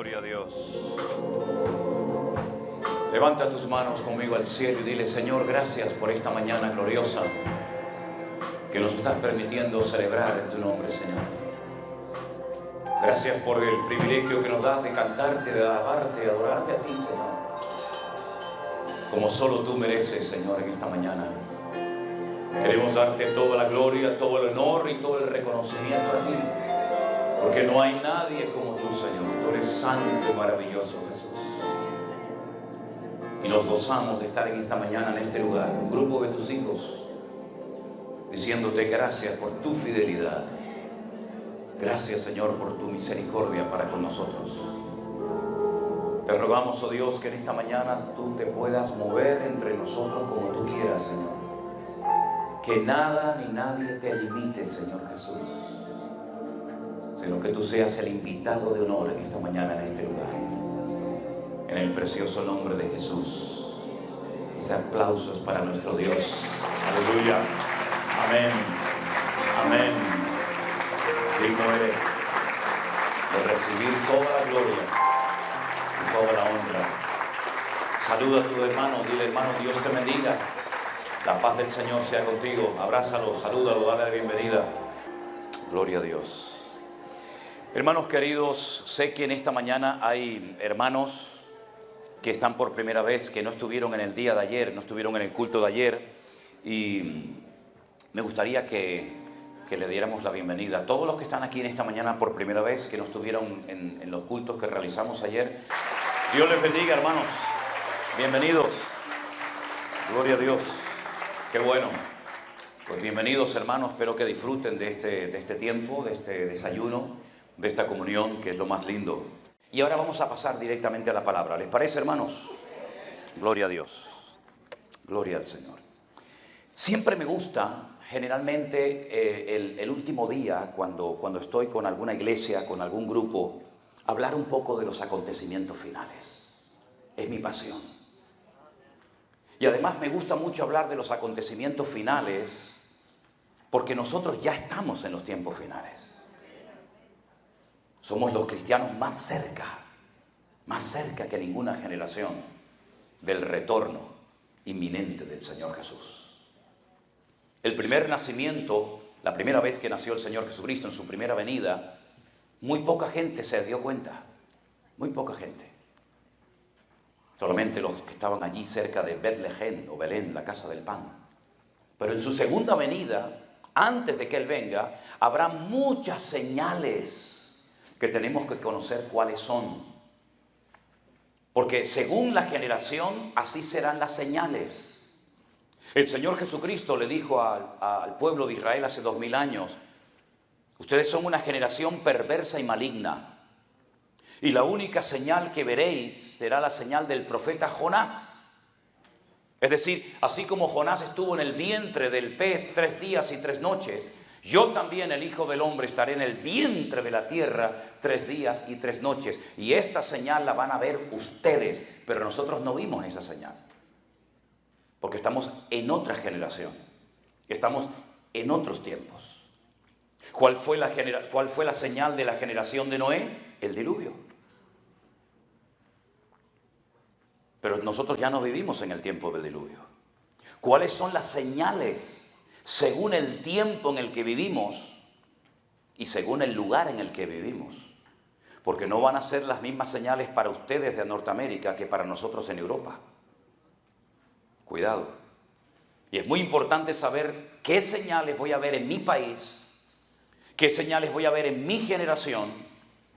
Gloria a Dios. Levanta tus manos conmigo al cielo y dile: Señor, gracias por esta mañana gloriosa que nos estás permitiendo celebrar en tu nombre, Señor. Gracias por el privilegio que nos das de cantarte, de alabarte, de adorarte a ti, Señor, como solo tú mereces, Señor, en esta mañana. Queremos darte toda la gloria, todo el honor y todo el reconocimiento a ti, porque no hay nadie como tú, Señor. Tú eres santo y maravilloso, Jesús. Y nos gozamos de estar en esta mañana en este lugar, un grupo de tus hijos, diciéndote gracias por tu fidelidad. Gracias, Señor, por tu misericordia para con nosotros. Te rogamos, oh Dios, que en esta mañana tú te puedas mover entre nosotros como tú quieras, Señor. Que nada ni nadie te limite, Señor Jesús, sino que tú seas el invitado de honor en esta mañana en este lugar. En el precioso nombre de Jesús. Ese aplauso es para nuestro Dios. Aleluya. Amén. Amén. Digno eres de recibir toda la gloria y toda la honra. Saluda a tu hermano. Dile: hermano, Dios te bendiga. La paz del Señor sea contigo. Abrázalo, salúdalo, dale la bienvenida. Gloria a Dios. Hermanos queridos, sé que en esta mañana hay hermanos que están por primera vez, que no estuvieron en el día de ayer, no estuvieron en el culto de ayer, y me gustaría que le diéramos la bienvenida a todos los que están aquí en esta mañana por primera vez, que no estuvieron en los cultos que realizamos ayer. Dios les bendiga, hermanos. Bienvenidos. Gloria a Dios. Qué bueno. Pues bienvenidos, hermanos. Espero que disfruten de este tiempo, de este desayuno, de esta comunión, que es lo más lindo. Y ahora vamos a pasar directamente a la palabra. ¿Les parece, hermanos? Gloria a Dios. Gloria al Señor. Siempre me gusta, generalmente, el último día, cuando estoy con alguna iglesia, con algún grupo, hablar un poco de los acontecimientos finales. Es mi pasión. Y además me gusta mucho hablar de los acontecimientos finales, porque nosotros ya estamos en los tiempos finales. Somos los cristianos más cerca que ninguna generación del retorno inminente del Señor Jesús. El primer nacimiento, la primera vez que nació el Señor Jesucristo en su primera venida, muy poca gente se dio cuenta, muy poca gente. Solamente los que estaban allí cerca de Betlehem o Belén, la casa del pan. Pero en su segunda venida, antes de que Él venga, habrá muchas señales que tenemos que conocer cuáles son. Porque según la generación, así serán las señales. El Señor Jesucristo le dijo al pueblo de Israel hace 2000 años: ustedes son una generación perversa y maligna, y la única señal que veréis será la señal del profeta Jonás. Es decir, así como Jonás estuvo en el vientre del pez 3 días y 3 noches, yo también, el Hijo del Hombre, estaré en el vientre de la tierra 3 días y 3 noches. Y esta señal la van a ver ustedes, pero nosotros no vimos esa señal. Porque estamos en otra generación. Estamos en otros tiempos. ¿Cuál fue la señal de la generación de Noé? El diluvio. Pero nosotros ya no vivimos en el tiempo del diluvio. ¿Cuáles son las señales según el tiempo en el que vivimos y según el lugar en el que vivimos? Porque no van a ser las mismas señales para ustedes de Norteamérica que para nosotros en Europa. Cuidado. Y es muy importante saber qué señales voy a ver en mi país, qué señales voy a ver en mi generación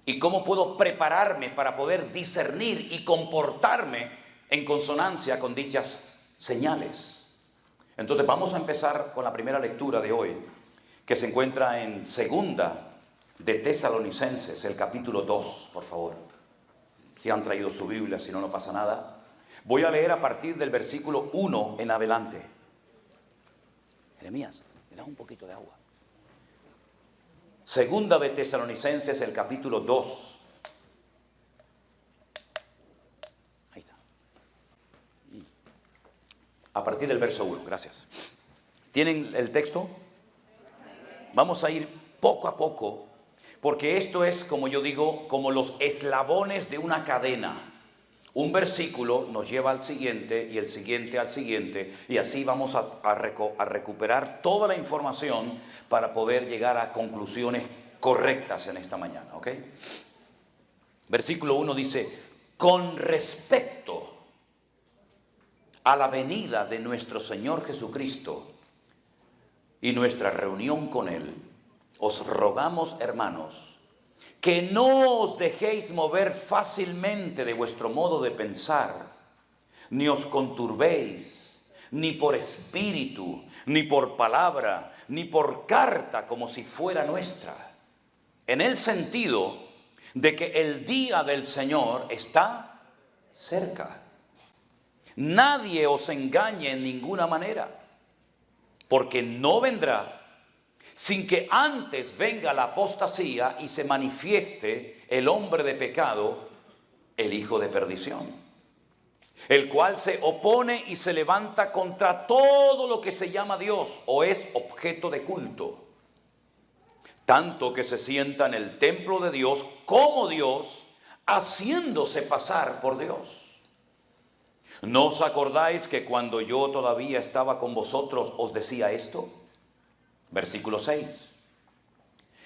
y cómo puedo prepararme para poder discernir y comportarme en consonancia con dichas señales. Entonces vamos a empezar con la primera lectura de hoy, que se encuentra en Segunda de Tesalonicenses, el capítulo 2, por favor. Si han traído su Biblia, si no, no pasa nada. Voy a leer a partir del versículo 1 en adelante. Jeremías, ¿me das un poquito de agua? Segunda de Tesalonicenses, el capítulo 2. Ahí está. A partir del verso 1, gracias. ¿Tienen el texto? Vamos a ir poco a poco, porque esto es, como yo digo, como los eslabones de una cadena. Un versículo nos lleva al siguiente y el siguiente al siguiente, y así vamos a recuperar toda la información para poder llegar a conclusiones correctas en esta mañana, ¿ok? Versículo 1 dice: con respecto a la venida de nuestro Señor Jesucristo y nuestra reunión con Él, os rogamos, hermanos, que no os dejéis mover fácilmente de vuestro modo de pensar, ni os conturbéis, ni por espíritu, ni por palabra, ni por carta como si fuera nuestra, en el sentido de que el día del Señor está cerca. Nadie os engañe en ninguna manera, porque no vendrá sin que antes venga la apostasía y se manifieste el hombre de pecado, el hijo de perdición, el cual se opone y se levanta contra todo lo que se llama Dios o es objeto de culto, tanto que se sienta en el templo de Dios como Dios, haciéndose pasar por Dios. ¿No os acordáis que cuando yo todavía estaba con vosotros os decía esto? Versículo 6.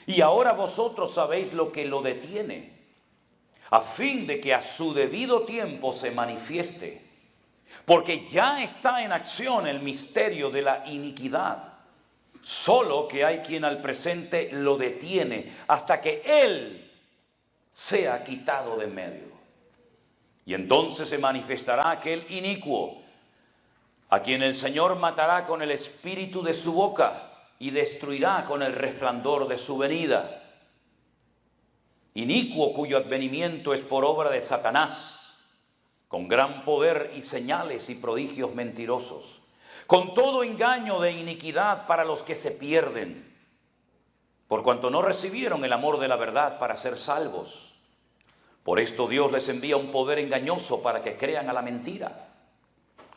Y ahora vosotros sabéis lo que lo detiene, a fin de que a su debido tiempo se manifieste, porque ya está en acción el misterio de la iniquidad, solo que hay quien al presente lo detiene hasta que Él sea quitado de en medio. Y entonces se manifestará aquel inicuo, a quien el Señor matará con el espíritu de su boca y destruirá con el resplandor de su venida. Inicuo cuyo advenimiento es por obra de Satanás, con gran poder y señales y prodigios mentirosos, con todo engaño de iniquidad para los que se pierden, por cuanto no recibieron el amor de la verdad para ser salvos. Por esto Dios les envía un poder engañoso para que crean a la mentira,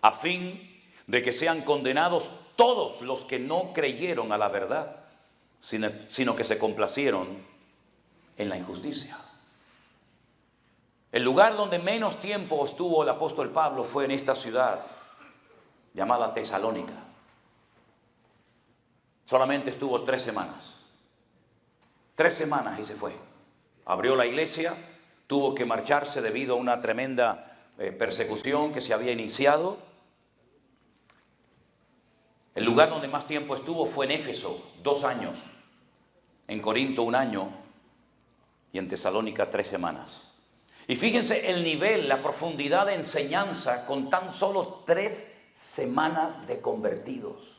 a fin de que sean condenados todos los que no creyeron a la verdad, sino que se complacieron en la injusticia. El lugar donde menos tiempo estuvo el apóstol Pablo fue en esta ciudad llamada Tesalónica. Solamente estuvo 3 semanas. 3 semanas y se fue. Abrió la iglesia, tuvo que marcharse debido a una tremenda persecución que se había iniciado. El lugar donde más tiempo estuvo fue en Éfeso, 2 años, en Corinto 1 año y en Tesalónica 3 semanas. Y fíjense el nivel, la profundidad de enseñanza con tan solo 3 semanas de convertidos.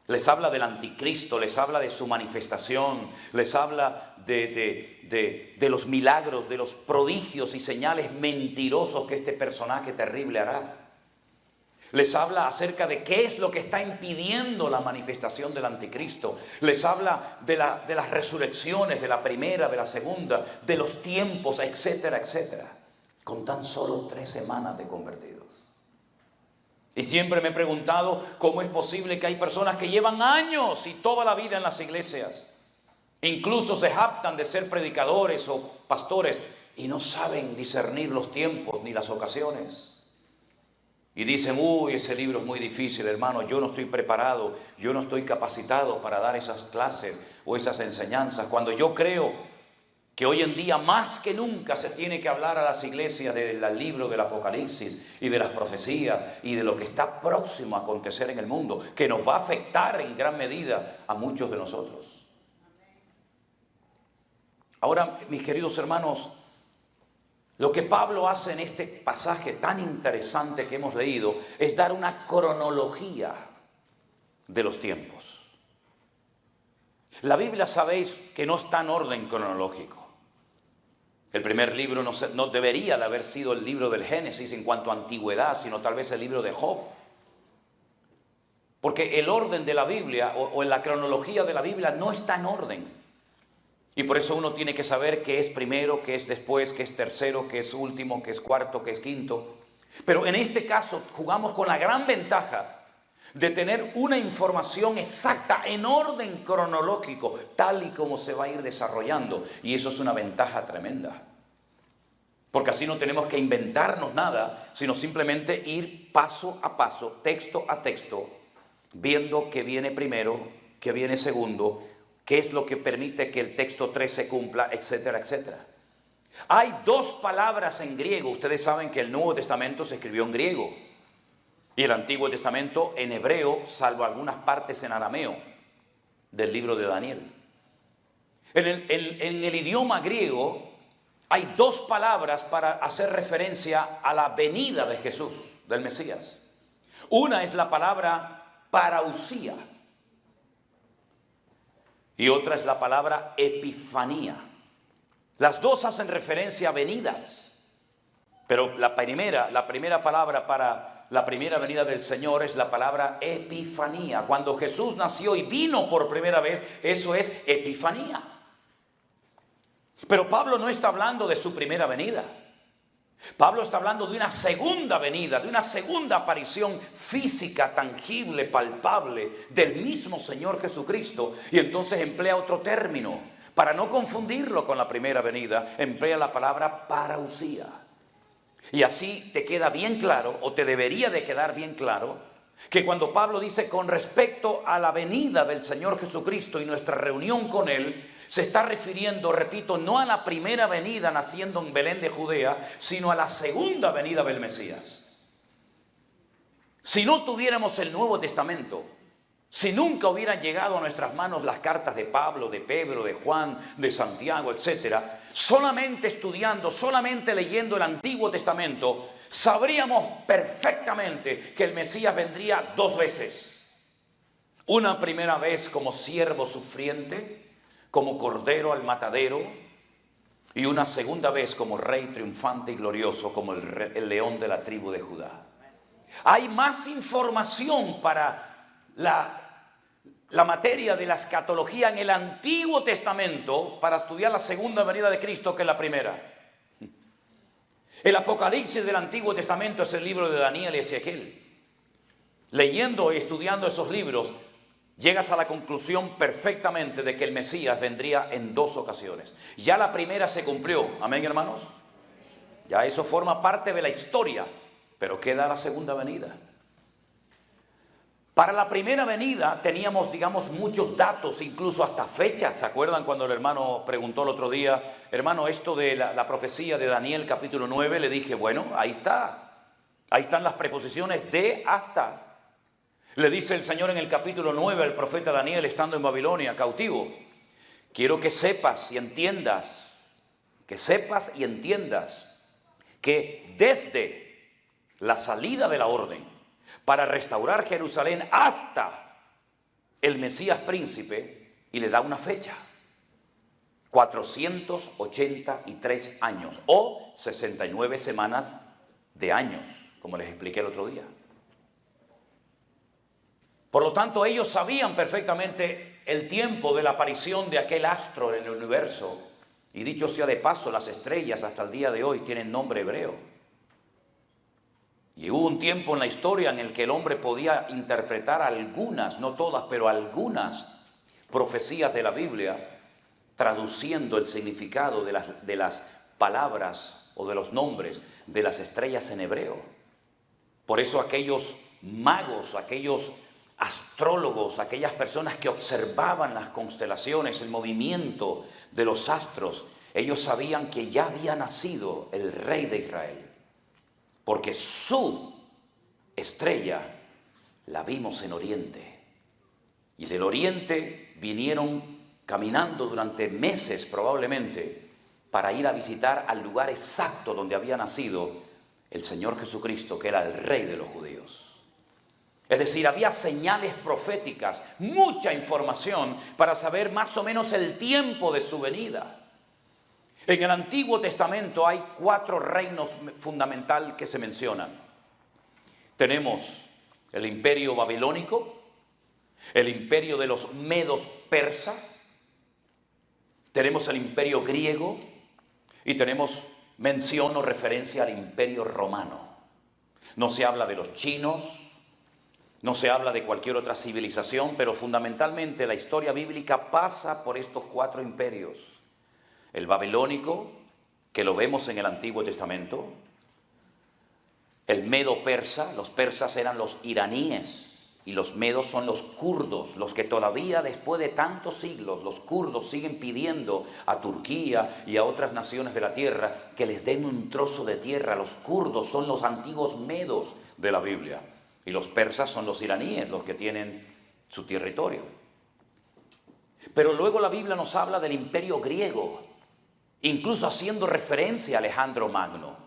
Les habla del anticristo, les habla de su manifestación, les habla de los milagros, de los prodigios y señales mentirosos que este personaje terrible hará. Les habla acerca de qué es lo que está impidiendo la manifestación del anticristo. Les habla de las resurrecciones, de la primera, de la segunda, de los tiempos, etcétera, etcétera. Con tan solo 3 semanas de convertidos. Y siempre me he preguntado cómo es posible que hay personas que llevan años y toda la vida en las iglesias. Incluso se jactan de ser predicadores o pastores y no saben discernir los tiempos ni las ocasiones. Y dicen, uy, ese libro es muy difícil, hermano, yo no estoy preparado, yo no estoy capacitado para dar esas clases o esas enseñanzas. Cuando yo creo que hoy en día más que nunca se tiene que hablar a las iglesias del libro del Apocalipsis y de las profecías y de lo que está próximo a acontecer en el mundo, que nos va a afectar en gran medida a muchos de nosotros. Ahora, mis queridos hermanos, lo que Pablo hace en este pasaje tan interesante que hemos leído es dar una cronología de los tiempos. La Biblia, sabéis que no está en orden cronológico. El primer libro no debería de haber sido el libro del Génesis en cuanto a antigüedad, sino tal vez el libro de Job. Porque el orden de la Biblia o en la cronología de la Biblia no está en orden. Y por eso uno tiene que saber qué es primero, qué es después, qué es tercero, qué es último, qué es cuarto, qué es quinto. Pero en este caso jugamos con la gran ventaja de tener una información exacta en orden cronológico, tal y como se va a ir desarrollando. Y eso es una ventaja tremenda. Porque así no tenemos que inventarnos nada, sino simplemente ir paso a paso, texto a texto, viendo qué viene primero, qué viene segundo, qué es lo que permite que el texto 3 se cumpla, etcétera, etcétera. Hay dos palabras en griego. Ustedes saben que el Nuevo Testamento se escribió en griego y el Antiguo Testamento en hebreo, salvo algunas partes en arameo del libro de Daniel. En el idioma griego hay dos palabras para hacer referencia a la venida de Jesús, del Mesías. Una es la palabra parousia y otra es la palabra epifanía. Las dos hacen referencia a venidas, pero la primera palabra para la primera venida del Señor es la palabra epifanía. Cuando Jesús nació y vino por primera vez, eso es epifanía. Pero Pablo no está hablando de su primera venida. Pablo está hablando de una segunda venida, de una segunda aparición física, tangible, palpable del mismo Señor Jesucristo. Y entonces emplea otro término. Para no confundirlo con la primera venida, emplea la palabra parousia. Y así te queda bien claro, o te debería de quedar bien claro, que cuando Pablo dice con respecto a la venida del Señor Jesucristo y nuestra reunión con Él, se está refiriendo, repito, no a la primera venida naciendo en Belén de Judea, sino a la segunda venida del Mesías. Si no tuviéramos el Nuevo Testamento, si nunca hubieran llegado a nuestras manos las cartas de Pablo, de Pedro, de Juan, de Santiago, etc., solamente estudiando, solamente leyendo el Antiguo Testamento, sabríamos perfectamente que el Mesías vendría dos veces. Una primera vez como siervo sufriente, como cordero al matadero, y una segunda vez como rey triunfante y glorioso, como el león de la tribu de Judá. Hay más información para la materia de la escatología en el Antiguo Testamento para estudiar la segunda venida de Cristo que en la primera. El Apocalipsis del Antiguo Testamento es el libro de Daniel y Ezequiel. Leyendo y estudiando esos libros, llegas a la conclusión perfectamente de que el Mesías vendría en dos ocasiones. Ya la primera se cumplió, amén, hermanos. Ya eso forma parte de la historia, pero queda la segunda venida. Para la primera venida teníamos, digamos, muchos datos, incluso hasta fechas. ¿Se acuerdan cuando el hermano preguntó el otro día, hermano, esto de la profecía de Daniel capítulo 9? Le dije, bueno, ahí está. Ahí están las preposiciones de hasta. Le dice el Señor en el capítulo 9 al profeta Daniel estando en Babilonia, cautivo. Quiero que sepas y entiendas, que desde la salida de la orden para restaurar Jerusalén hasta el Mesías príncipe, y le da una fecha, 483 años o 69 semanas de años, como les expliqué el otro día. Por lo tanto, ellos sabían perfectamente el tiempo de la aparición de aquel astro en el universo. Y dicho sea de paso, las estrellas hasta el día de hoy tienen nombre hebreo. Y hubo un tiempo en la historia en el que el hombre podía interpretar algunas, no todas, pero algunas profecías de la Biblia, traduciendo el significado de las palabras o de los nombres de las estrellas en hebreo. Por eso aquellos magos, aquellos astrólogos, aquellas personas que observaban las constelaciones, el movimiento de los astros, ellos sabían que ya había nacido el rey de Israel, porque su estrella la vimos en Oriente, y del Oriente vinieron caminando durante meses probablemente para ir a visitar al lugar exacto donde había nacido el Señor Jesucristo, que era el rey de los judíos. Es decir, había señales proféticas, mucha información para saber más o menos el tiempo de su venida. En el Antiguo Testamento hay 4 reinos fundamentales que se mencionan. Tenemos el imperio babilónico, el imperio de los medos persa, tenemos el imperio griego y tenemos mención o referencia al imperio romano. No se habla de los chinos, No se habla de cualquier otra civilización, pero fundamentalmente la historia bíblica pasa por estos 4 imperios. El babilónico, que lo vemos en el Antiguo Testamento. El medo-persa, los persas eran los iraníes. Y los medos son los kurdos, los que todavía después de tantos siglos, los kurdos siguen pidiendo a Turquía y a otras naciones de la tierra que les den un trozo de tierra. Los kurdos son los antiguos medos de la Biblia. Y los persas son los iraníes, los que tienen su territorio. Pero luego la Biblia nos habla del imperio griego, incluso haciendo referencia a Alejandro Magno.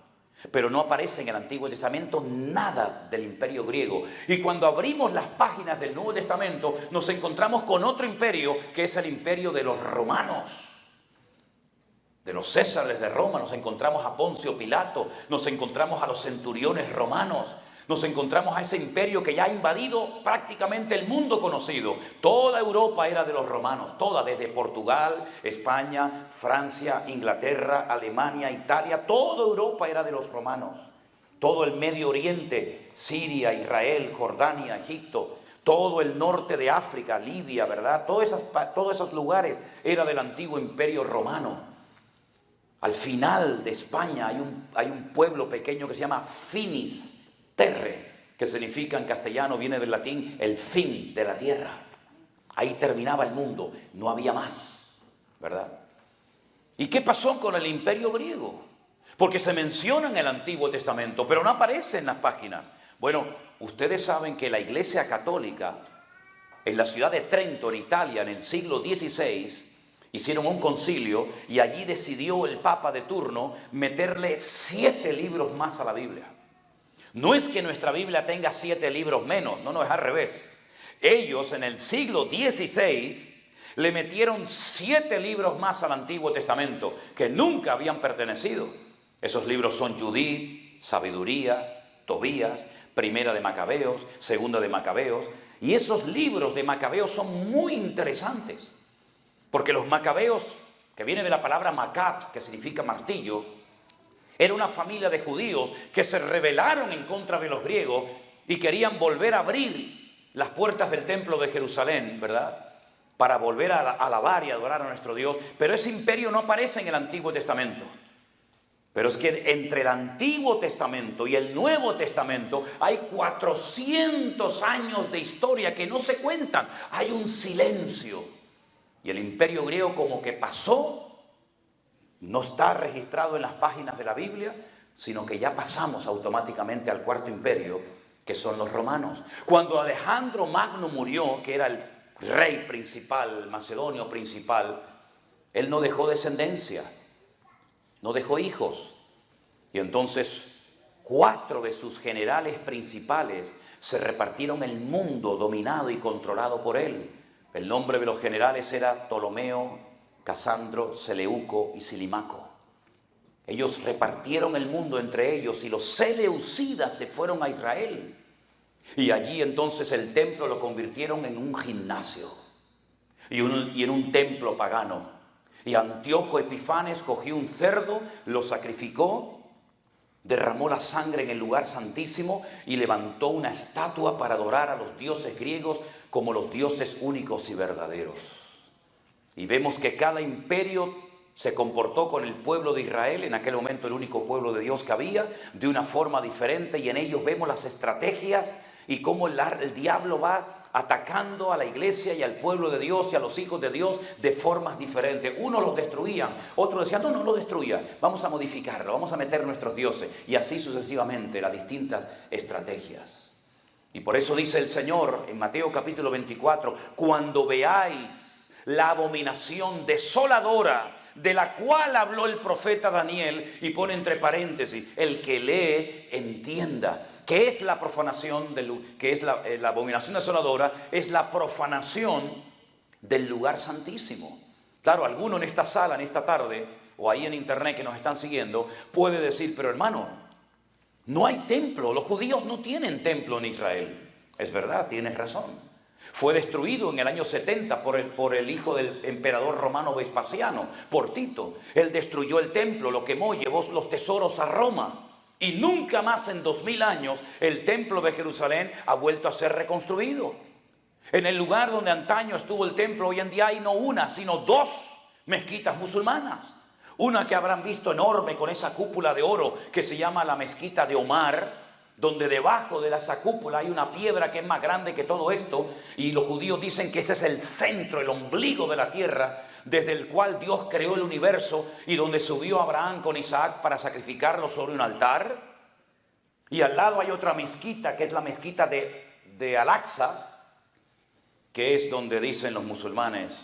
Pero no aparece en el Antiguo Testamento nada del imperio griego. Y cuando abrimos las páginas del Nuevo Testamento, nos encontramos con otro imperio, que es el imperio de los romanos. De los Césares de Roma, nos encontramos a Poncio Pilato, nos encontramos a los centuriones romanos, nos encontramos a ese imperio que ya ha invadido prácticamente el mundo conocido. Toda Europa era de los romanos, toda, desde Portugal, España, Francia, Inglaterra, Alemania, Italia, toda Europa era de los romanos. Todo el Medio Oriente, Siria, Israel, Jordania, Egipto, todo el norte de África, Libia, ¿verdad? Todos esos lugares era del antiguo imperio romano. Al final de España hay un pueblo pequeño que se llama Finis Terre, que significa en castellano, viene del latín, el fin de la tierra. Ahí terminaba el mundo, no había más, ¿verdad? ¿Y qué pasó con el imperio griego? Porque se menciona en el Antiguo Testamento, pero no aparece en las páginas. Bueno, ustedes saben que la Iglesia Católica, en la ciudad de Trento, en Italia, en el siglo XVI, hicieron un concilio y allí decidió el Papa de turno meterle 7 libros más a la Biblia. No es que nuestra Biblia tenga 7 libros menos, no, es al revés. Ellos en el siglo XVI le metieron 7 libros más al Antiguo Testamento que nunca habían pertenecido. Esos libros son Judith, Sabiduría, Tobías, Primera de Macabeos, Segunda de Macabeos. Y esos libros de Macabeos son muy interesantes, porque los Macabeos, que viene de la palabra Macab, que significa martillo, era una familia de judíos que se rebelaron en contra de los griegos y querían volver a abrir las puertas del templo de Jerusalén, ¿verdad? Para volver a alabar y adorar a nuestro Dios. Pero ese imperio no aparece en el Antiguo Testamento. Pero es que entre el Antiguo Testamento y el Nuevo Testamento hay 400 años de historia que no se cuentan. Hay un silencio. Y el imperio griego como que pasó. No está registrado en las páginas de la Biblia, sino que ya pasamos automáticamente al 4º imperio, que son los romanos. Cuando Alejandro Magno murió, que era el rey principal, el macedonio principal, él no dejó descendencia, no dejó hijos. Y entonces 4 de sus generales principales se repartieron el mundo dominado y controlado por él. El nombre de los generales era Ptolomeo, Casandro, Seleuco y Silimaco. Ellos repartieron el mundo entre ellos y los seleucidas se fueron a Israel. Y allí entonces el templo lo convirtieron en un gimnasio y en un templo pagano. Y Antíoco Epifanes cogió un cerdo, lo sacrificó, derramó la sangre en el lugar santísimo y levantó una estatua para adorar a los dioses griegos como los dioses únicos y verdaderos. Y vemos que cada imperio se comportó con el pueblo de Israel, en aquel momento el único pueblo de Dios que había, de una forma diferente, y en ellos vemos las estrategias y cómo el diablo va atacando a la iglesia y al pueblo de Dios y a los hijos de Dios de formas diferentes. Unos los destruían, otros decían, no lo destruya, vamos a modificarlo, vamos a meter nuestros dioses, y así sucesivamente las distintas estrategias. Y por eso dice el Señor en Mateo capítulo 24, cuando veáis la abominación desoladora de la cual habló el profeta Daniel, y pone entre paréntesis, el que lee entienda. ¿Qué es la profanación? ¿Qué es la abominación desoladora? Es la profanación del lugar santísimo. Claro, alguno en esta sala, en esta tarde, o ahí en internet que nos están siguiendo, puede decir, pero hermano, no hay templo, los judíos no tienen templo en Israel. Es verdad, tienes razón. Fue destruido en el año 70 por el hijo del emperador romano Vespasiano, por Tito. Él destruyó el templo, lo quemó, llevó los tesoros a Roma. Y nunca más en 2000 años el templo de Jerusalén ha vuelto a ser reconstruido. En el lugar donde antaño estuvo el templo, hoy en día hay no una, sino dos mezquitas musulmanas. Una que habrán visto enorme con esa cúpula de oro que se llama la mezquita de Omar, donde debajo de esa cúpula hay una piedra que es más grande que todo esto, y los judíos dicen que ese es el centro, el ombligo de la tierra, desde el cual Dios creó el universo y donde subió Abraham con Isaac para sacrificarlo sobre un altar. Y al lado hay otra mezquita que es la mezquita de Al-Aqsa, que es donde dicen los musulmanes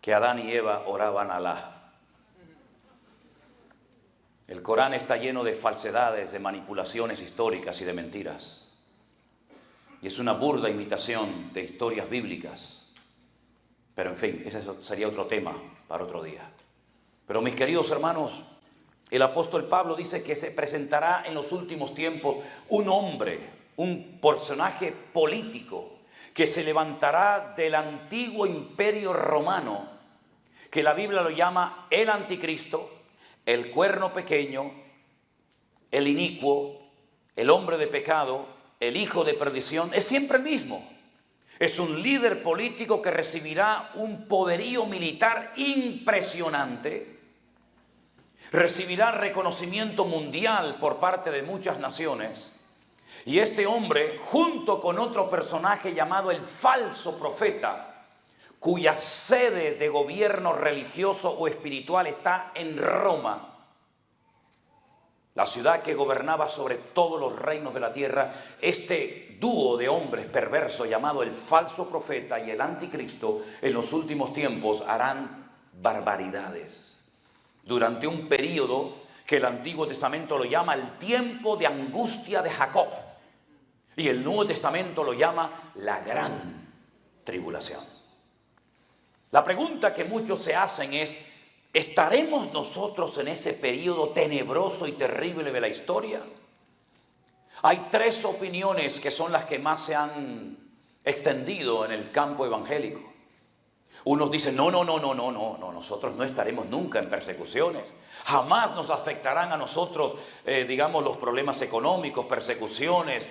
que Adán y Eva oraban a Alá. El Corán está lleno de falsedades, de manipulaciones históricas y de mentiras. Y es una burda imitación de historias bíblicas. Pero en fin, ese sería otro tema para otro día. Pero mis queridos hermanos, el apóstol Pablo dice que se presentará en los últimos tiempos un hombre, un personaje político que se levantará del antiguo imperio romano, que la Biblia lo llama el anticristo, el cuerno pequeño, el inicuo, el hombre de pecado, el hijo de perdición. Es siempre el mismo. Es un líder político que recibirá un poderío militar impresionante, recibirá reconocimiento mundial por parte de muchas naciones, y este hombre, junto con otro personaje llamado el falso profeta, cuya sede de gobierno religioso o espiritual está en Roma, la ciudad que gobernaba sobre todos los reinos de la tierra, este dúo de hombres perversos llamado el falso profeta y el anticristo, en los últimos tiempos harán barbaridades. Durante un periodo que el Antiguo Testamento lo llama el tiempo de angustia de Jacob, y el Nuevo Testamento lo llama la gran tribulación. La pregunta que muchos se hacen es: ¿estaremos nosotros en ese periodo tenebroso y terrible de la historia? Hay tres opiniones que son las que más se han extendido en el campo evangélico. Unos dicen, no, nosotros no estaremos nunca en persecuciones. Jamás nos afectarán a nosotros, los problemas económicos, persecuciones,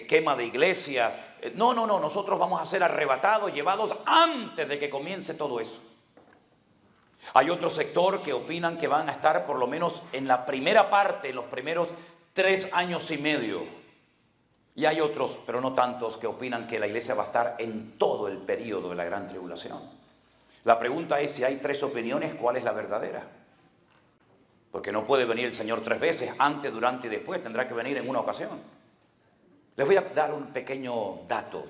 quema de iglesias. No, nosotros vamos a ser arrebatados, llevados antes de que comience todo eso. Hay otro sector que opinan que van a estar por lo menos en la primera parte, en los primeros 3 años y medio. Y hay otros, pero no tantos, que opinan que la iglesia va a estar en todo el periodo de la gran tribulación. La pregunta es, si hay 3 opiniones, ¿cuál es la verdadera? Porque no puede venir el Señor 3 veces, antes, durante y después, tendrá que venir en una ocasión. Les voy a dar un pequeño dato.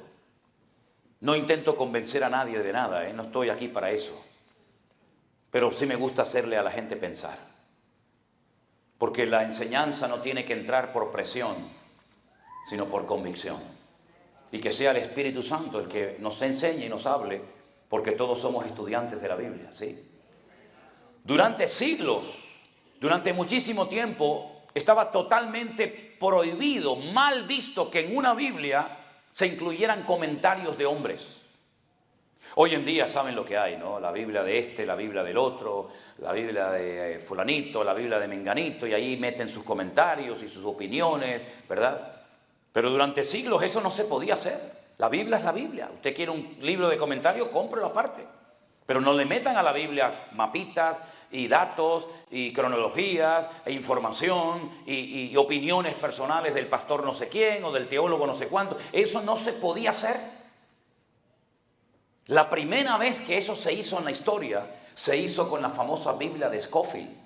No intento convencer a nadie de nada, no estoy aquí para eso. Pero sí me gusta hacerle a la gente pensar. Porque la enseñanza no tiene que entrar por presión, sino por convicción. Y que sea el Espíritu Santo el que nos enseñe y nos hable, porque todos somos estudiantes de la Biblia, ¿sí? Durante siglos, durante muchísimo tiempo, estaba totalmente prohibido, mal visto que en una Biblia se incluyeran comentarios de hombres. Hoy en día saben lo que hay, ¿no? La Biblia de este, la Biblia del otro, la Biblia de fulanito, la Biblia de menganito, y ahí meten sus comentarios y sus opiniones, ¿verdad? Pero durante siglos eso no se podía hacer. La Biblia es la Biblia. Usted quiere un libro de comentarios, cómprelo aparte. Pero no le metan a la Biblia mapitas y datos y cronologías e información y opiniones personales del pastor no sé quién o del teólogo no sé cuánto. Eso no se podía hacer. La primera vez que eso se hizo en la historia, se hizo con la famosa Biblia de Scofield.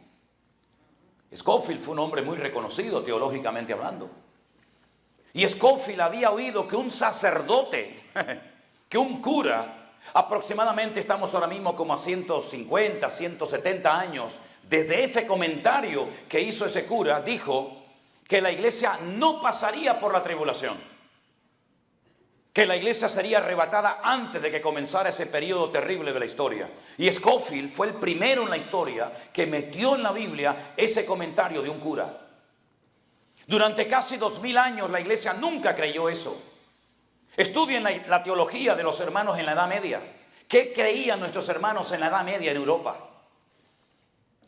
Scofield fue un hombre muy reconocido teológicamente hablando. Y Scofield había oído que un sacerdote, que un cura, aproximadamente estamos ahora mismo como a 150, 170 años, desde ese comentario que hizo ese cura, dijo que la iglesia no pasaría por la tribulación, que la iglesia sería arrebatada antes de que comenzara ese periodo terrible de la historia. Y Scofield fue el primero en la historia que metió en la Biblia ese comentario de un cura. Durante casi 2000 años la iglesia nunca creyó eso. Estudien la teología de los hermanos en la Edad Media. ¿Qué creían nuestros hermanos en la Edad Media en Europa?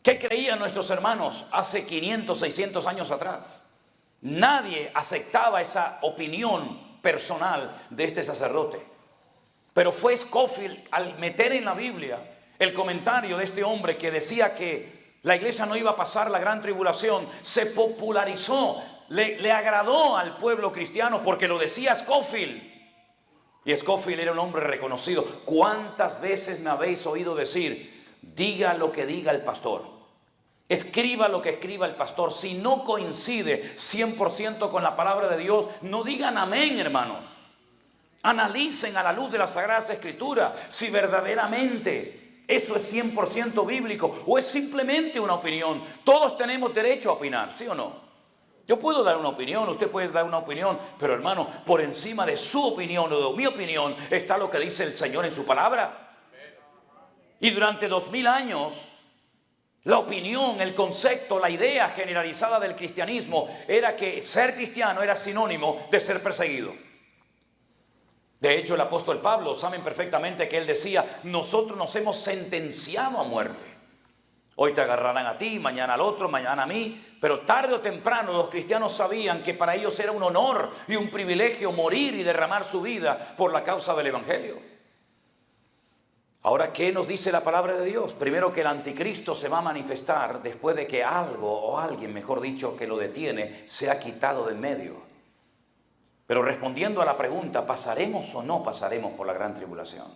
¿Qué creían nuestros hermanos hace 500, 600 años atrás? Nadie aceptaba esa opinión personal de este sacerdote. Pero fue Scofield, al meter en la Biblia el comentario de este hombre que decía que la iglesia no iba a pasar la gran tribulación, se popularizó, le agradó al pueblo cristiano porque lo decía Scofield. Y Scofield era un hombre reconocido. ¿Cuántas veces me habéis oído decir, diga lo que diga el pastor? Escriba lo que escriba el pastor. Si no coincide 100% con la palabra de Dios, no digan amén, hermanos. Analicen a la luz de las Sagradas Escrituras si verdaderamente eso es 100% bíblico o es simplemente una opinión. Todos tenemos derecho a opinar, ¿sí o no? Yo puedo dar una opinión, usted puede dar una opinión, pero hermano, por encima de su opinión o de mi opinión está lo que dice el Señor en su palabra. Y durante 2000 años, la opinión, el concepto, la idea generalizada del cristianismo era que ser cristiano era sinónimo de ser perseguido. De hecho, el apóstol Pablo, saben perfectamente que él decía, nosotros nos hemos sentenciado a muerte. Hoy te agarrarán a ti, mañana al otro, mañana a mí. Pero tarde o temprano los cristianos sabían que para ellos era un honor y un privilegio morir y derramar su vida por la causa del evangelio. Ahora, ¿qué nos dice la palabra de Dios? Primero, que el anticristo se va a manifestar después de que algo o alguien, mejor dicho, que lo detiene, se ha quitado de en medio. Pero respondiendo a la pregunta, ¿pasaremos o no pasaremos por la gran tribulación?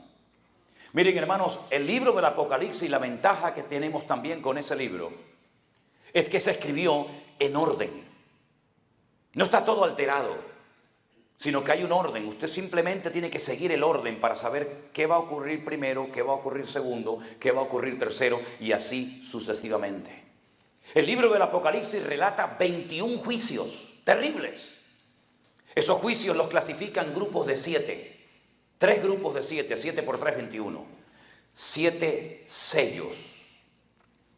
Miren, hermanos, el libro del Apocalipsis, la ventaja que tenemos también con ese libro es que se escribió en orden. No está todo alterado, sino que hay un orden. Usted simplemente tiene que seguir el orden para saber qué va a ocurrir primero, qué va a ocurrir segundo, qué va a ocurrir tercero y así sucesivamente. El libro del Apocalipsis relata 21 juicios terribles. Esos juicios los clasifican en grupos de 7. 3 grupos de 7, 7 por 3, 21. 7 sellos,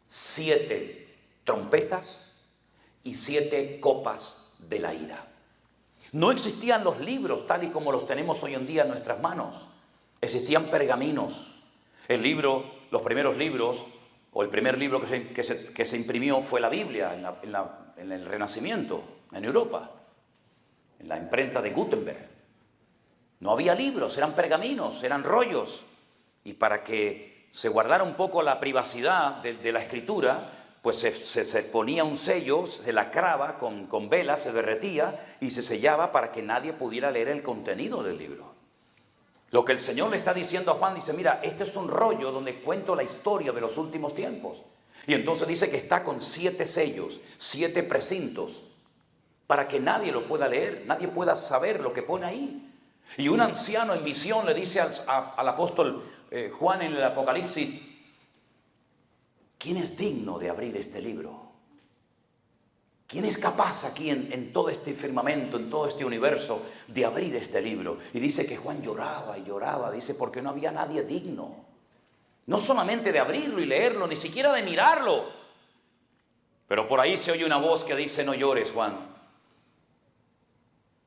7 trompetas y 7 copas de la ira. No existían los libros tal y como los tenemos hoy en día en nuestras manos. Existían pergaminos. Los primeros libros, o el primer libro que se imprimió fue la Biblia en el Renacimiento, en Europa, en la imprenta de Gutenberg. No había libros, eran pergaminos, eran rollos. Y para que se guardara un poco la privacidad de la escritura, pues se ponía un sello, se lacraba con velas, se derretía y se sellaba para que nadie pudiera leer el contenido del libro. Lo que el Señor le está diciendo a Juan, dice, mira, este es un rollo donde cuento la historia de los últimos tiempos. Y entonces dice que está con 7 sellos, 7 precintos, para que nadie lo pueda leer, nadie pueda saber lo que pone ahí. Y un anciano en visión le dice al apóstol Juan en el Apocalipsis, ¿quién es digno de abrir este libro? ¿Quién es capaz aquí en todo este firmamento, en todo este universo, de abrir este libro? Y dice que Juan lloraba y lloraba, dice, porque no había nadie digno. No solamente de abrirlo y leerlo, ni siquiera de mirarlo. Pero por ahí se oye una voz que dice, no llores, Juan,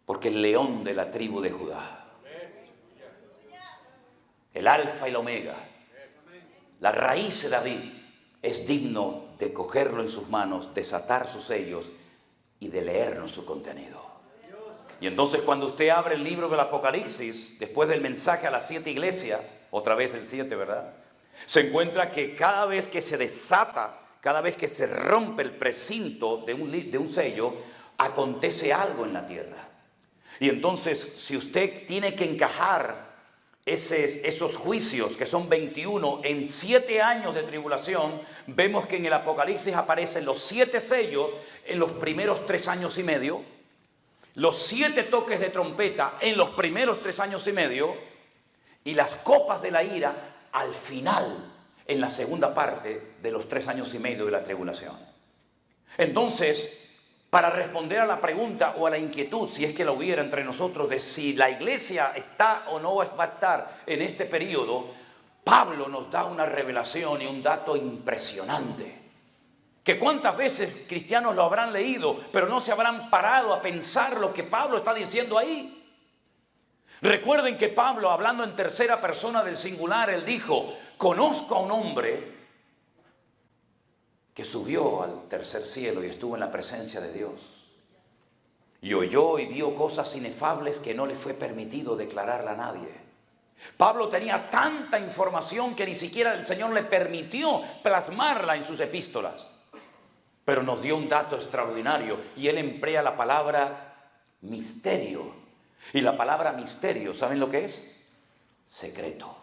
porque el león de la tribu de Judá, el alfa y la omega, la raíz de David, es digno de cogerlo en sus manos, desatar sus sellos y de leernos su contenido. Y entonces cuando usted abre el libro del Apocalipsis, después del mensaje a las 7 iglesias, otra vez el 7, ¿verdad? Se encuentra que cada vez que se desata, cada vez que se rompe el precinto de un sello, acontece algo en la tierra. Y entonces, si usted tiene que encajar esos juicios, que son 21, en 7 años de tribulación, vemos que en el Apocalipsis aparecen los 7 sellos en los primeros 3 años y medio, los 7 toques de trompeta en los primeros 3 años y medio, y las copas de la ira al final, en la segunda parte de los 3 años y medio de la tribulación. Entonces, para responder a la pregunta o a la inquietud, si es que la hubiera entre nosotros, de si la iglesia está o no va a estar en este periodo, Pablo nos da una revelación y un dato impresionante. Que cuántas veces cristianos lo habrán leído, pero no se habrán parado a pensar lo que Pablo está diciendo ahí. Recuerden que Pablo, hablando en tercera persona del singular, él dijo, conozco a un hombre que subió al tercer cielo y estuvo en la presencia de Dios. Y oyó y vio cosas inefables que no le fue permitido declararla a nadie. Pablo tenía tanta información que ni siquiera el Señor le permitió plasmarla en sus epístolas. Pero nos dio un dato extraordinario y él emplea la palabra misterio. Y la palabra misterio, ¿saben lo que es? Secreto.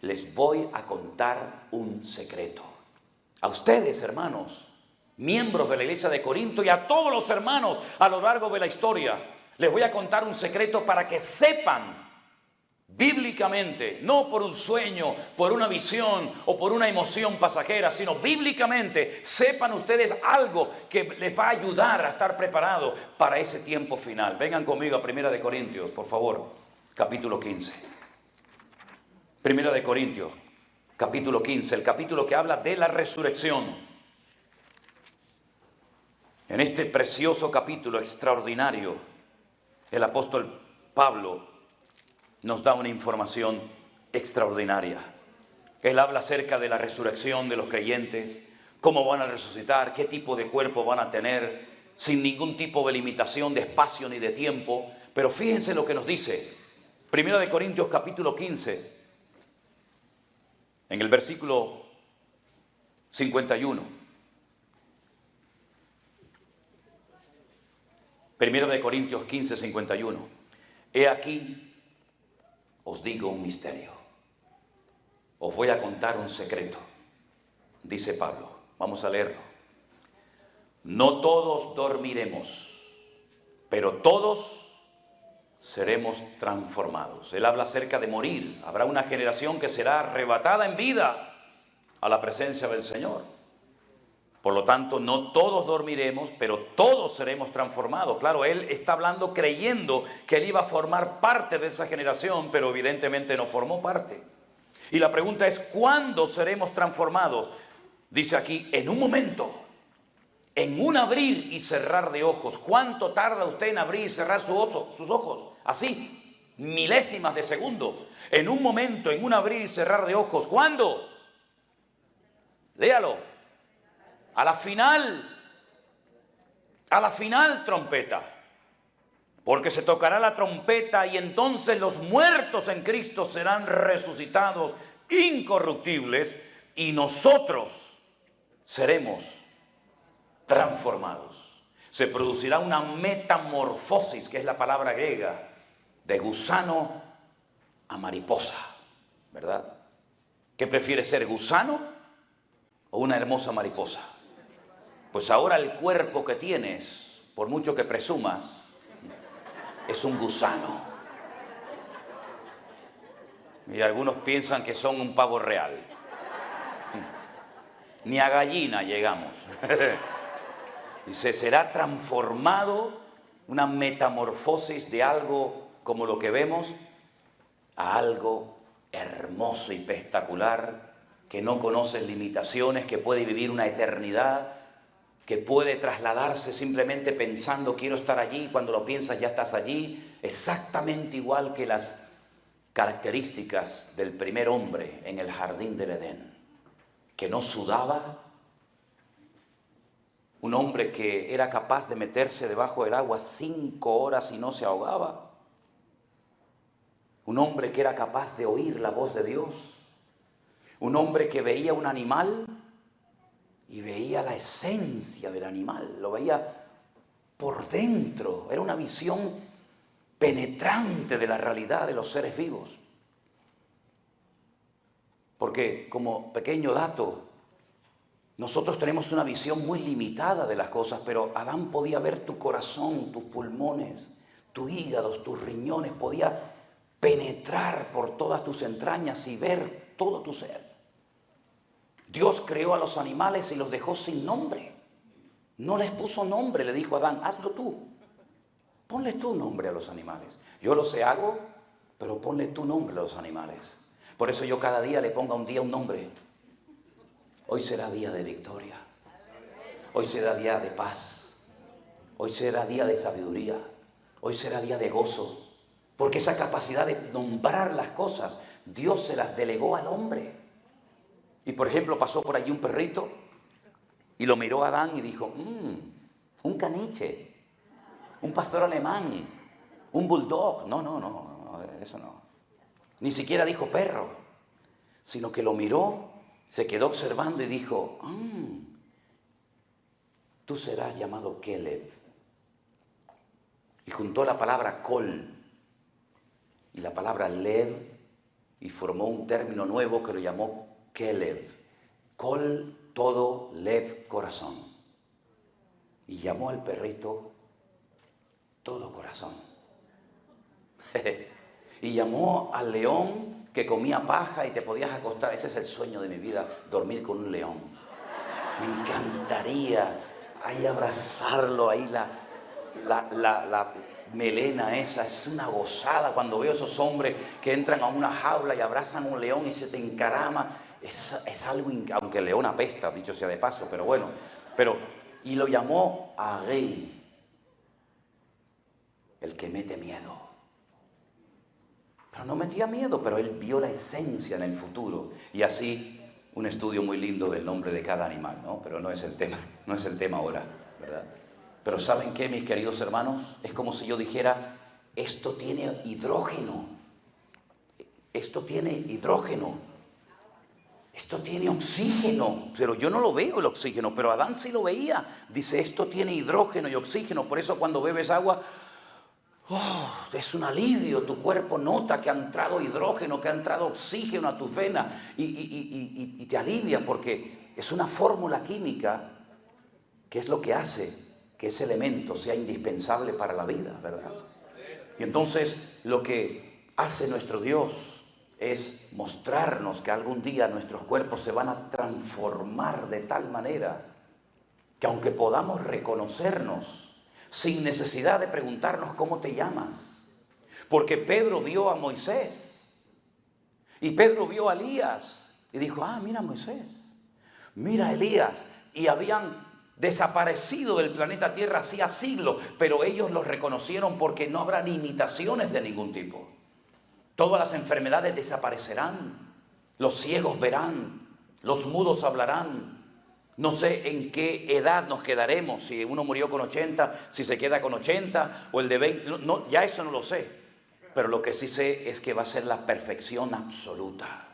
Les voy a contar un secreto. A ustedes, hermanos, miembros de la iglesia de Corinto, y a todos los hermanos a lo largo de la historia, les voy a contar un secreto para que sepan bíblicamente, no por un sueño, por una visión o por una emoción pasajera, sino bíblicamente, sepan ustedes algo que les va a ayudar a estar preparados para ese tiempo final. Vengan conmigo a 1 Corintios, por favor, capítulo 15. 1 Corintios, capítulo 15, el capítulo que habla de la resurrección. En este precioso capítulo extraordinario, el apóstol Pablo nos da una información extraordinaria. Él habla acerca de la resurrección de los creyentes, cómo van a resucitar, qué tipo de cuerpo van a tener, sin ningún tipo de limitación de espacio ni de tiempo. Pero fíjense lo que nos dice 1 Corintios capítulo 15, en el versículo 51. 1 Corintios 15, 51. He aquí, os digo un misterio. Os voy a contar un secreto, dice Pablo. Vamos a leerlo. No todos dormiremos, pero todos seremos transformados. Él habla acerca de morir. Habrá una generación que será arrebatada en vida a la presencia del Señor. Por lo tanto, no todos dormiremos, pero todos seremos transformados. Claro, él está hablando creyendo que él iba a formar parte de esa generación, pero evidentemente no formó parte. Y la pregunta es, ¿cuándo seremos transformados? Dice aquí, en un momento, en un abrir y cerrar de ojos. ¿Cuánto tarda usted en abrir y cerrar sus ojos? Así, milésimas de segundo. En un momento, en un abrir y cerrar de ojos. ¿Cuándo? Léalo. A la final trompeta, porque se tocará la trompeta y entonces los muertos en Cristo serán resucitados incorruptibles y nosotros seremos transformados. Se producirá una metamorfosis, que es la palabra griega, de gusano a mariposa, ¿verdad? ¿Qué prefiere ser, gusano o una hermosa mariposa? Pues ahora el cuerpo que tienes, por mucho que presumas, es un gusano. Y algunos piensan que son un pavo real. Ni a gallina llegamos. Dice, será transformado, una metamorfosis de algo como lo que vemos a algo hermoso y espectacular, que no conoce limitaciones, que puede vivir una eternidad, que puede trasladarse simplemente pensando quiero estar allí, cuando lo piensas ya estás allí, exactamente igual que las características del primer hombre en el jardín del Edén, que no sudaba, un hombre que era capaz de meterse debajo del agua 5 horas y no se ahogaba, un hombre que era capaz de oír la voz de Dios, un hombre que veía un animal y veía la esencia del animal, lo veía por dentro, era una visión penetrante de la realidad de los seres vivos. Porque, como pequeño dato, nosotros tenemos una visión muy limitada de las cosas, pero Adán podía ver tu corazón, tus pulmones, tus hígados, tus riñones, podía penetrar por todas tus entrañas y ver todo tu ser. Dios creó a los animales y los dejó sin nombre. No les puso nombre, le dijo a Adán, hazlo tú. Ponle tu nombre a los animales. Yo los hago, pero ponle tu nombre a los animales. Por eso yo cada día le pongo a un día un nombre. Hoy será día de victoria. Hoy será día de paz. Hoy será día de sabiduría. Hoy será día de gozo. Porque esa capacidad de nombrar las cosas, Dios se las delegó al hombre. Y por ejemplo pasó por allí un perrito Y lo miró a Adán y dijo, un caniche, un pastor alemán, un bulldog. No, eso no. Ni siquiera dijo perro, sino que lo miró, se quedó observando y dijo, tú serás llamado Caleb. Y juntó la palabra col y la palabra lev y formó un término nuevo que lo llamó Caleb. Col, todo, lev, corazón. Y llamó al perrito todo corazón. Y llamó al león que comía paja y te podías acostar. Ese es el sueño de mi vida, dormir con un león. Me encantaría ahí abrazarlo, ahí la melena esa. Es una gozada cuando veo esos hombres que entran a una jaula y abrazan a un león y se te encarama. Es algo, aunque el león apesta, dicho sea de paso, pero bueno. Y lo llamó Agei, el que mete miedo. Pero no metía miedo, pero él vio la esencia en el futuro. Y así, un estudio muy lindo del nombre de cada animal, ¿no? Pero no es el tema ahora, ¿verdad? Pero ¿saben qué, mis queridos hermanos? Es como si yo dijera, esto tiene hidrógeno. Esto tiene hidrógeno. Esto tiene oxígeno. Pero yo no lo veo el oxígeno, pero Adán sí lo veía. Dice, esto tiene hidrógeno y oxígeno. Por eso cuando bebes agua, es un alivio. Tu cuerpo nota que ha entrado hidrógeno, que ha entrado oxígeno a tus venas y te alivia porque es una fórmula química que es lo que hace que ese elemento sea indispensable para la vida, ¿verdad? Y entonces lo que hace nuestro Dios es mostrarnos que algún día nuestros cuerpos se van a transformar de tal manera que aunque podamos reconocernos sin necesidad de preguntarnos cómo te llamas, porque Pedro vio a Moisés y Pedro vio a Elías y dijo, mira Moisés, mira Elías, y habían desaparecido del planeta Tierra hacía siglos, pero ellos los reconocieron porque no habrán imitaciones de ningún tipo. Todas las enfermedades desaparecerán, los ciegos verán, los mudos hablarán. No sé en qué edad nos quedaremos, si uno murió con 80, si se queda con 80 o el de 20, no, ya eso no lo sé. Pero lo que sí sé es que va a ser la perfección absoluta.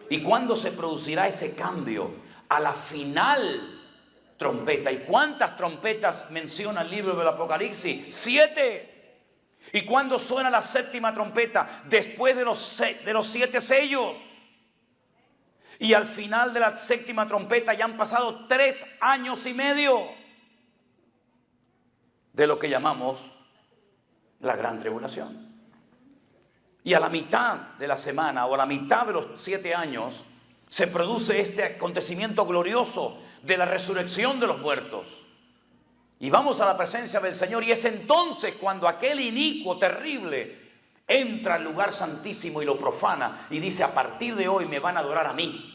¿Y cuándo se producirá ese cambio? A la final trompeta. ¿Y cuántas trompetas menciona el libro del Apocalipsis? 7. ¿Y cuándo suena la séptima trompeta? Después de los 7 sellos. Y al final de la séptima trompeta ya han pasado 3 años y medio de lo que llamamos la gran tribulación. Y a la mitad de la semana o a la mitad de los 7 años se produce este acontecimiento glorioso de la resurrección de los muertos. Y vamos a la presencia del Señor, y es entonces cuando aquel inicuo terrible entra al lugar santísimo y lo profana y dice, a partir de hoy me van a adorar a mí.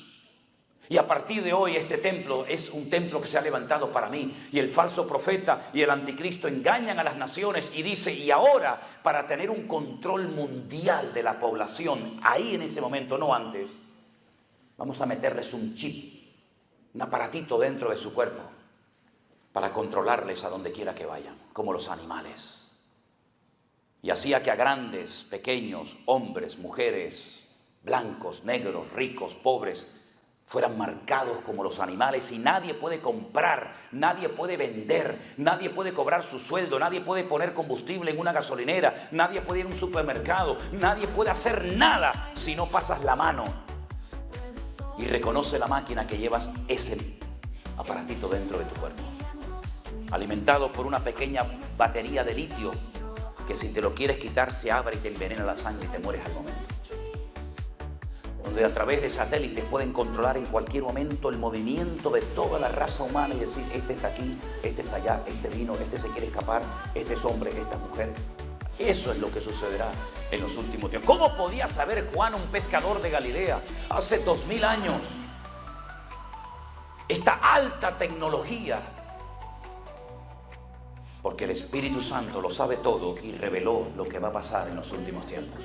Y a partir de hoy este templo es un templo que se ha levantado para mí. Y el falso profeta y el anticristo engañan a las naciones y dice, y ahora para tener un control mundial de la población, ahí en ese momento, no antes, vamos a meterles un chip, un aparatito dentro de su cuerpo para controlarles a donde quiera que vayan, como los animales. Y hacía que a grandes, pequeños, hombres, mujeres, blancos, negros, ricos, pobres, fueran marcados como los animales, y nadie puede comprar, nadie puede vender, nadie puede cobrar su sueldo, nadie puede poner combustible en una gasolinera, nadie puede ir a un supermercado, nadie puede hacer nada si no pasas la mano y reconoce la máquina que llevas ese aparatito dentro de tu cuerpo, alimentado por una pequeña batería de litio que si te lo quieres quitar se abre y te envenena la sangre y te mueres al momento. Donde a través de satélites pueden controlar en cualquier momento el movimiento de toda la raza humana y decir, este está aquí, este está allá, este vino, este se quiere escapar, este es hombre, esta es mujer. Eso es lo que sucederá en los últimos tiempos. ¿Cómo podía saber Juan, un pescador de Galilea, hace 2000 años, esta alta tecnología? Porque el Espíritu Santo lo sabe todo y reveló lo que va a pasar en los últimos tiempos.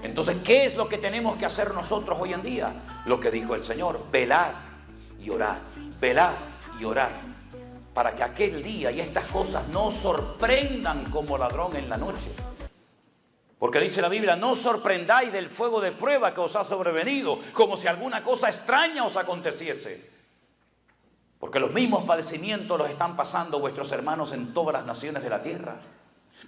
Entonces, ¿qué es lo que tenemos que hacer nosotros hoy en día? Lo que dijo el Señor, velad y orad, velad y orad, para que aquel día y estas cosas no os sorprendan como ladrón en la noche. Porque dice la Biblia, no os sorprendáis del fuego de prueba que os ha sobrevenido, como si alguna cosa extraña os aconteciese. Porque los mismos padecimientos los están pasando vuestros hermanos en todas las naciones de la tierra.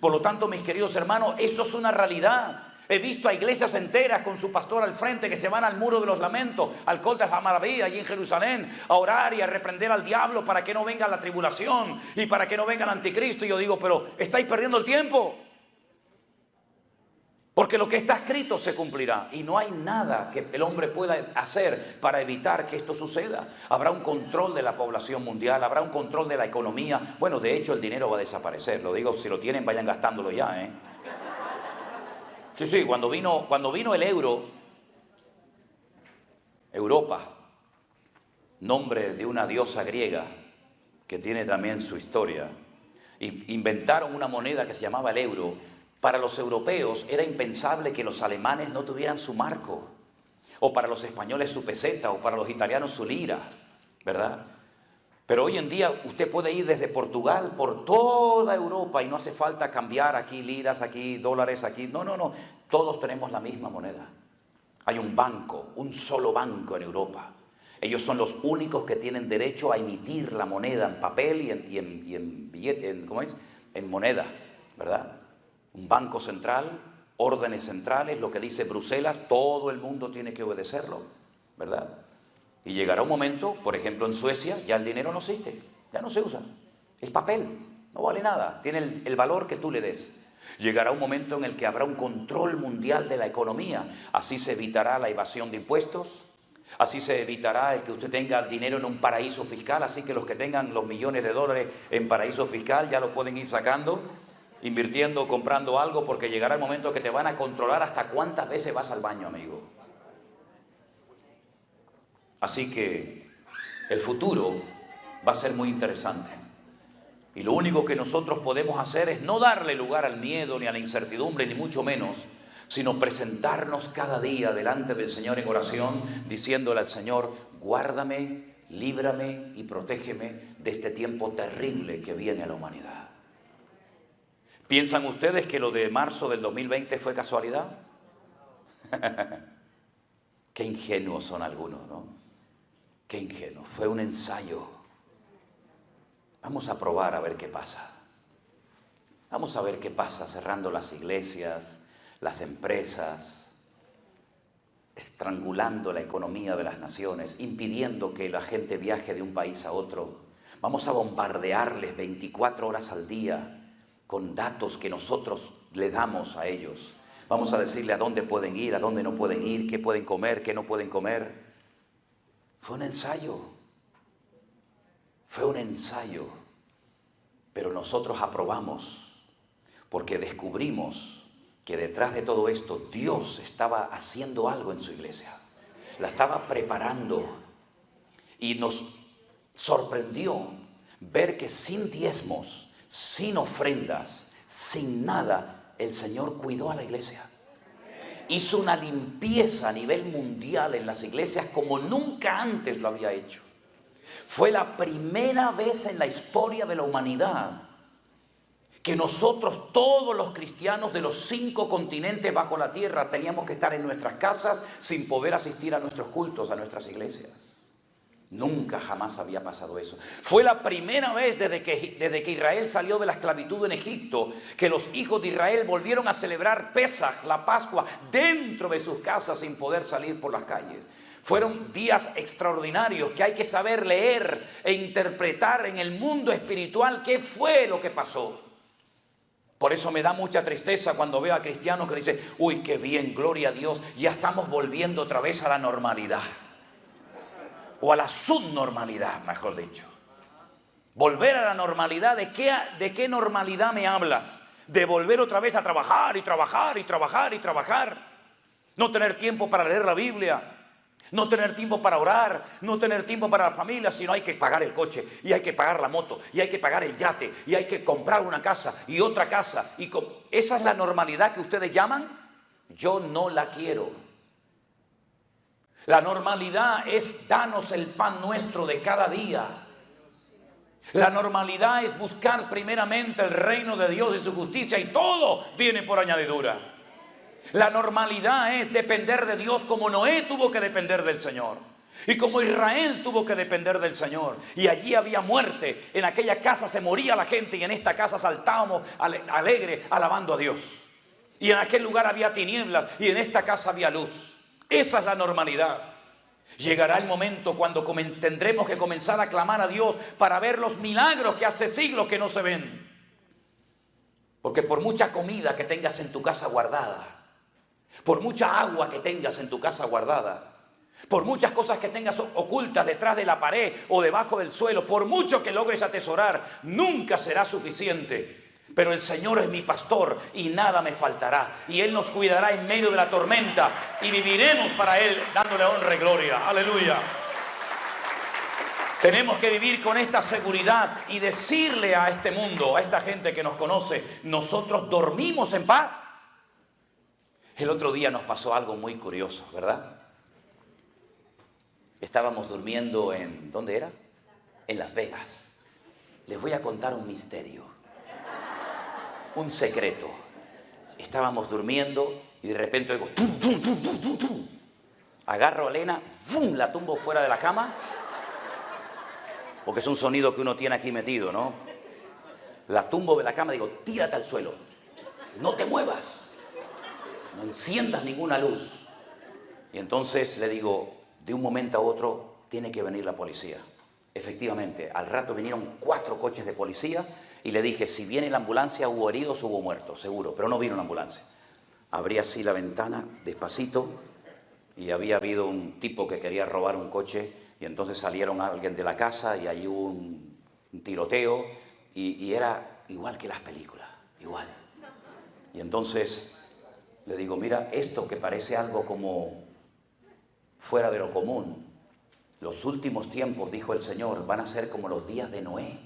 Por lo tanto, mis queridos hermanos, esto es una realidad. He visto a iglesias enteras con su pastor al frente que se van al muro de los lamentos, al Col de la Maravilla, allí en Jerusalén, a orar y a reprender al diablo para que no venga la tribulación y para que no venga el anticristo. Y yo digo, pero estáis perdiendo el tiempo. Porque lo que está escrito se cumplirá y no hay nada que el hombre pueda hacer para evitar que esto suceda. Habrá un control de la población mundial, habrá un control de la economía. Bueno, de hecho el dinero va a desaparecer. Lo digo, si lo tienen vayan gastándolo ya, ¿eh? Sí, cuando vino el euro, Europa, nombre de una diosa griega que tiene también su historia, y inventaron una moneda que se llamaba el euro. Para los europeos era impensable que los alemanes no tuvieran su marco, o para los españoles su peseta, o para los italianos su lira, ¿verdad? Pero hoy en día usted puede ir desde Portugal por toda Europa y no hace falta cambiar aquí liras, aquí dólares, aquí. No. Todos tenemos la misma moneda. Hay un banco, un solo banco en Europa. Ellos son los únicos que tienen derecho a emitir la moneda en papel y en billete, ¿cómo es? En moneda, ¿verdad? Un banco central, órdenes centrales, lo que dice Bruselas, todo el mundo tiene que obedecerlo, ¿verdad? Y llegará un momento, por ejemplo en Suecia, ya el dinero no existe, ya no se usa. Es papel, no vale nada, tiene el valor que tú le des. Llegará un momento en el que habrá un control mundial de la economía. Así se evitará la evasión de impuestos, así se evitará el que usted tenga dinero en un paraíso fiscal, así que los que tengan los millones de dólares en paraíso fiscal ya lo pueden ir sacando, invirtiendo, comprando algo, porque llegará el momento que te van a controlar hasta cuántas veces vas al baño, amigo. Así que el futuro va a ser muy interesante. Y lo único que nosotros podemos hacer es no darle lugar al miedo ni a la incertidumbre, ni mucho menos, sino presentarnos cada día delante del Señor en oración, diciéndole al Señor, guárdame, líbrame y protégeme de este tiempo terrible que viene a la humanidad. ¿Piensan ustedes que lo de marzo del 2020 fue casualidad? Qué ingenuos son algunos, ¿no? Qué ingenuo, fue un ensayo. Vamos a probar a ver qué pasa. Vamos a ver qué pasa cerrando las iglesias, las empresas, estrangulando la economía de las naciones, impidiendo que la gente viaje de un país a otro. Vamos a bombardearles 24 horas al día con datos que nosotros le damos a ellos. Vamos a decirle a dónde pueden ir, a dónde no pueden ir, qué pueden comer, qué no pueden comer. Fue un ensayo, pero nosotros aprobamos porque descubrimos que detrás de todo esto Dios estaba haciendo algo en su iglesia, la estaba preparando y nos sorprendió ver que sin diezmos, sin ofrendas, sin nada, el Señor cuidó a la iglesia. Hizo una limpieza a nivel mundial en las iglesias como nunca antes lo había hecho. Fue la primera vez en la historia de la humanidad que nosotros, todos los cristianos de los 5 continentes bajo la tierra, teníamos que estar en nuestras casas sin poder asistir a nuestros cultos, a nuestras iglesias. Nunca jamás había pasado eso. Fue la primera vez desde que Israel salió de la esclavitud en Egipto que los hijos de Israel volvieron a celebrar Pesaj, la Pascua, dentro de sus casas sin poder salir por las calles. Fueron días extraordinarios que hay que saber leer e interpretar en el mundo espiritual qué fue lo que pasó. Por eso me da mucha tristeza cuando veo a cristianos que dicen, uy, qué bien, gloria a Dios, ya estamos volviendo otra vez a la normalidad. O a la subnormalidad, mejor dicho. Volver a la normalidad, ¿de qué normalidad me hablas? De volver otra vez a trabajar y trabajar y trabajar y trabajar. No tener tiempo para leer la Biblia. No tener tiempo para orar. No tener tiempo para la familia, sino hay que pagar el coche. Y hay que pagar la moto. Y hay que pagar el yate. Y hay que comprar una casa y otra casa. ¿Esa es la normalidad que ustedes llaman? Yo no la quiero. La normalidad es danos el pan nuestro de cada día. La normalidad es buscar primeramente el reino de Dios y su justicia, y todo viene por añadidura. La normalidad es depender de Dios como Noé tuvo que depender del Señor. Y como Israel tuvo que depender del Señor. Y allí había muerte. En aquella casa se moría la gente y en esta casa saltábamos alegre alabando a Dios. Y en aquel lugar había tinieblas y en esta casa había luz. Esa es la normalidad. Llegará el momento cuando tendremos que comenzar a clamar a Dios para ver los milagros que hace siglos que no se ven. Porque por mucha comida que tengas en tu casa guardada, por mucha agua que tengas en tu casa guardada, por muchas cosas que tengas ocultas detrás de la pared o debajo del suelo, por mucho que logres atesorar, nunca será suficiente. Pero el Señor es mi pastor y nada me faltará. Y Él nos cuidará en medio de la tormenta y viviremos para Él dándole honra y gloria. Aleluya. Tenemos que vivir con esta seguridad y decirle a este mundo, a esta gente que nos conoce, nosotros dormimos en paz. El otro día nos pasó algo muy curioso, ¿verdad? Estábamos durmiendo en... ¿dónde era? En Las Vegas. Les voy a contar un misterio. Un secreto. Estábamos durmiendo y de repente oigo tum, tum, tum, tum, tum, tum. Agarro a Elena, ¡fum!, la tumbo fuera de la cama, porque es un sonido que uno tiene aquí metido, ¿no? La tumbo de la cama y digo, tírate al suelo, no te muevas, no enciendas ninguna luz. Y entonces le digo, de un momento a otro tiene que venir la policía. Efectivamente, al rato vinieron 4 coches de policía. Y le dije, si viene la ambulancia, hubo heridos, hubo muertos, seguro. Pero no vino la ambulancia. Abrí así la ventana, despacito, y había habido un tipo que quería robar un coche, y entonces salieron alguien de la casa, y ahí hubo un tiroteo, y era igual que las películas, igual. Y entonces le digo, mira, esto que parece algo como fuera de lo común, los últimos tiempos, dijo el Señor, van a ser como los días de Noé.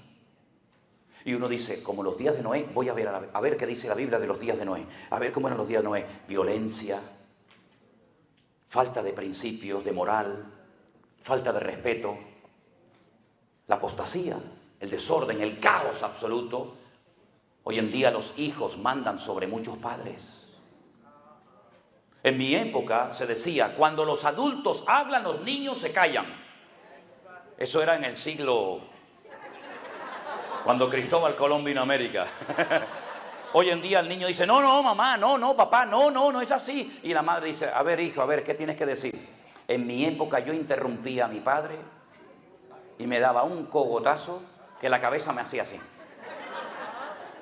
Y uno dice, como los días de Noé, voy a ver qué dice la Biblia de los días de Noé. A ver cómo eran los días de Noé. Violencia, falta de principios, de moral, falta de respeto, la apostasía, el desorden, el caos absoluto. Hoy en día los hijos mandan sobre muchos padres. En mi época se decía, cuando los adultos hablan, los niños se callan. Eso era en el siglo... cuando Cristóbal Colón vino a América. Hoy en día el niño dice, no, no, mamá, no, no, papá, no, no, no es así. Y la madre dice, a ver, hijo, a ver, ¿qué tienes que decir? En mi época yo interrumpía a mi padre y me daba un cogotazo que la cabeza me hacía así.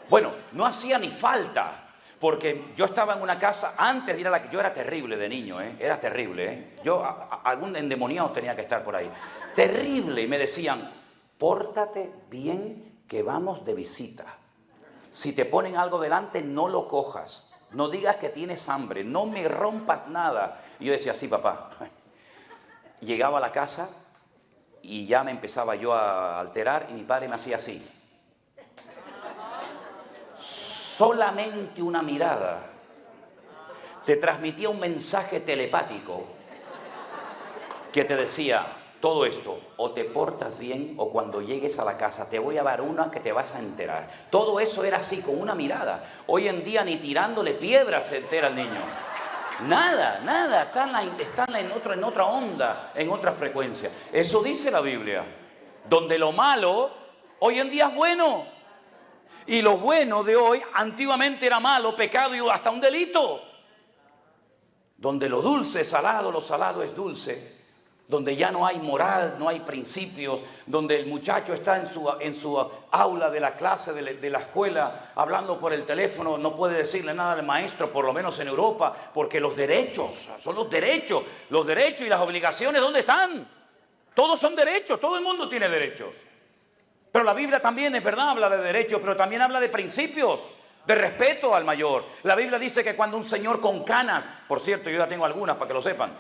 Bueno, no hacía ni falta, porque yo estaba en una casa, antes de ir a la... Yo era terrible de niño, era terrible, Yo, algún endemoniado tenía que estar por ahí. Terrible, y me decían, pórtate bien, que vamos de visita. Si te ponen algo delante, no lo cojas. No digas que tienes hambre. No me rompas nada. Y yo decía, sí, papá. Llegaba a la casa y ya me empezaba yo a alterar y mi padre me hacía así. Solamente una mirada te transmitía un mensaje telepático que te decía... todo esto, o te portas bien, o cuando llegues a la casa te voy a dar una que te vas a enterar. Todo eso era así, con una mirada. Hoy en día ni tirándole piedras se entera el niño. Nada, nada, están en otra onda, en otra frecuencia. Eso dice la Biblia. Donde lo malo, hoy en día es bueno. Y lo bueno de hoy, antiguamente era malo, pecado y hasta un delito. Donde lo dulce es salado, lo salado es dulce. Donde ya no hay moral, no hay principios, donde el muchacho está en su aula de la clase, de la escuela, hablando por el teléfono, no puede decirle nada al maestro, por lo menos en Europa, porque los derechos, son los derechos y las obligaciones, ¿dónde están? Todos son derechos, todo el mundo tiene derechos. Pero la Biblia también, es verdad, habla de derechos, pero también habla de principios, de respeto al mayor. La Biblia dice que cuando un señor con canas, por cierto, yo ya tengo algunas para que lo sepan,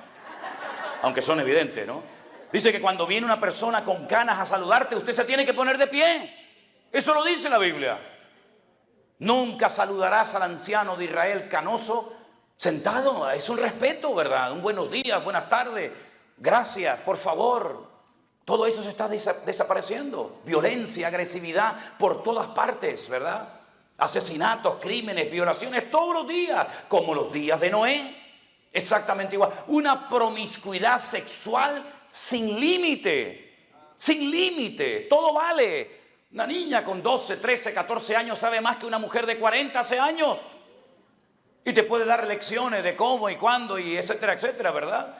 aunque son evidentes, ¿no? Dice que cuando viene una persona con canas a saludarte, usted se tiene que poner de pie. Eso lo dice la Biblia. Nunca saludarás al anciano de Israel canoso sentado. Es un respeto, ¿verdad? Un buenos días, buenas tardes. Gracias, por favor. Todo eso se está desapareciendo. Violencia, agresividad por todas partes, ¿verdad? Asesinatos, crímenes, violaciones todos los días, como los días de Noé. Exactamente igual. Una promiscuidad sexual sin límite. Sin límite. Todo vale. Una niña con 12, 13, 14 años sabe más que una mujer de 40 hace años. Y te puede dar lecciones de cómo y cuándo y etcétera, etcétera, ¿verdad?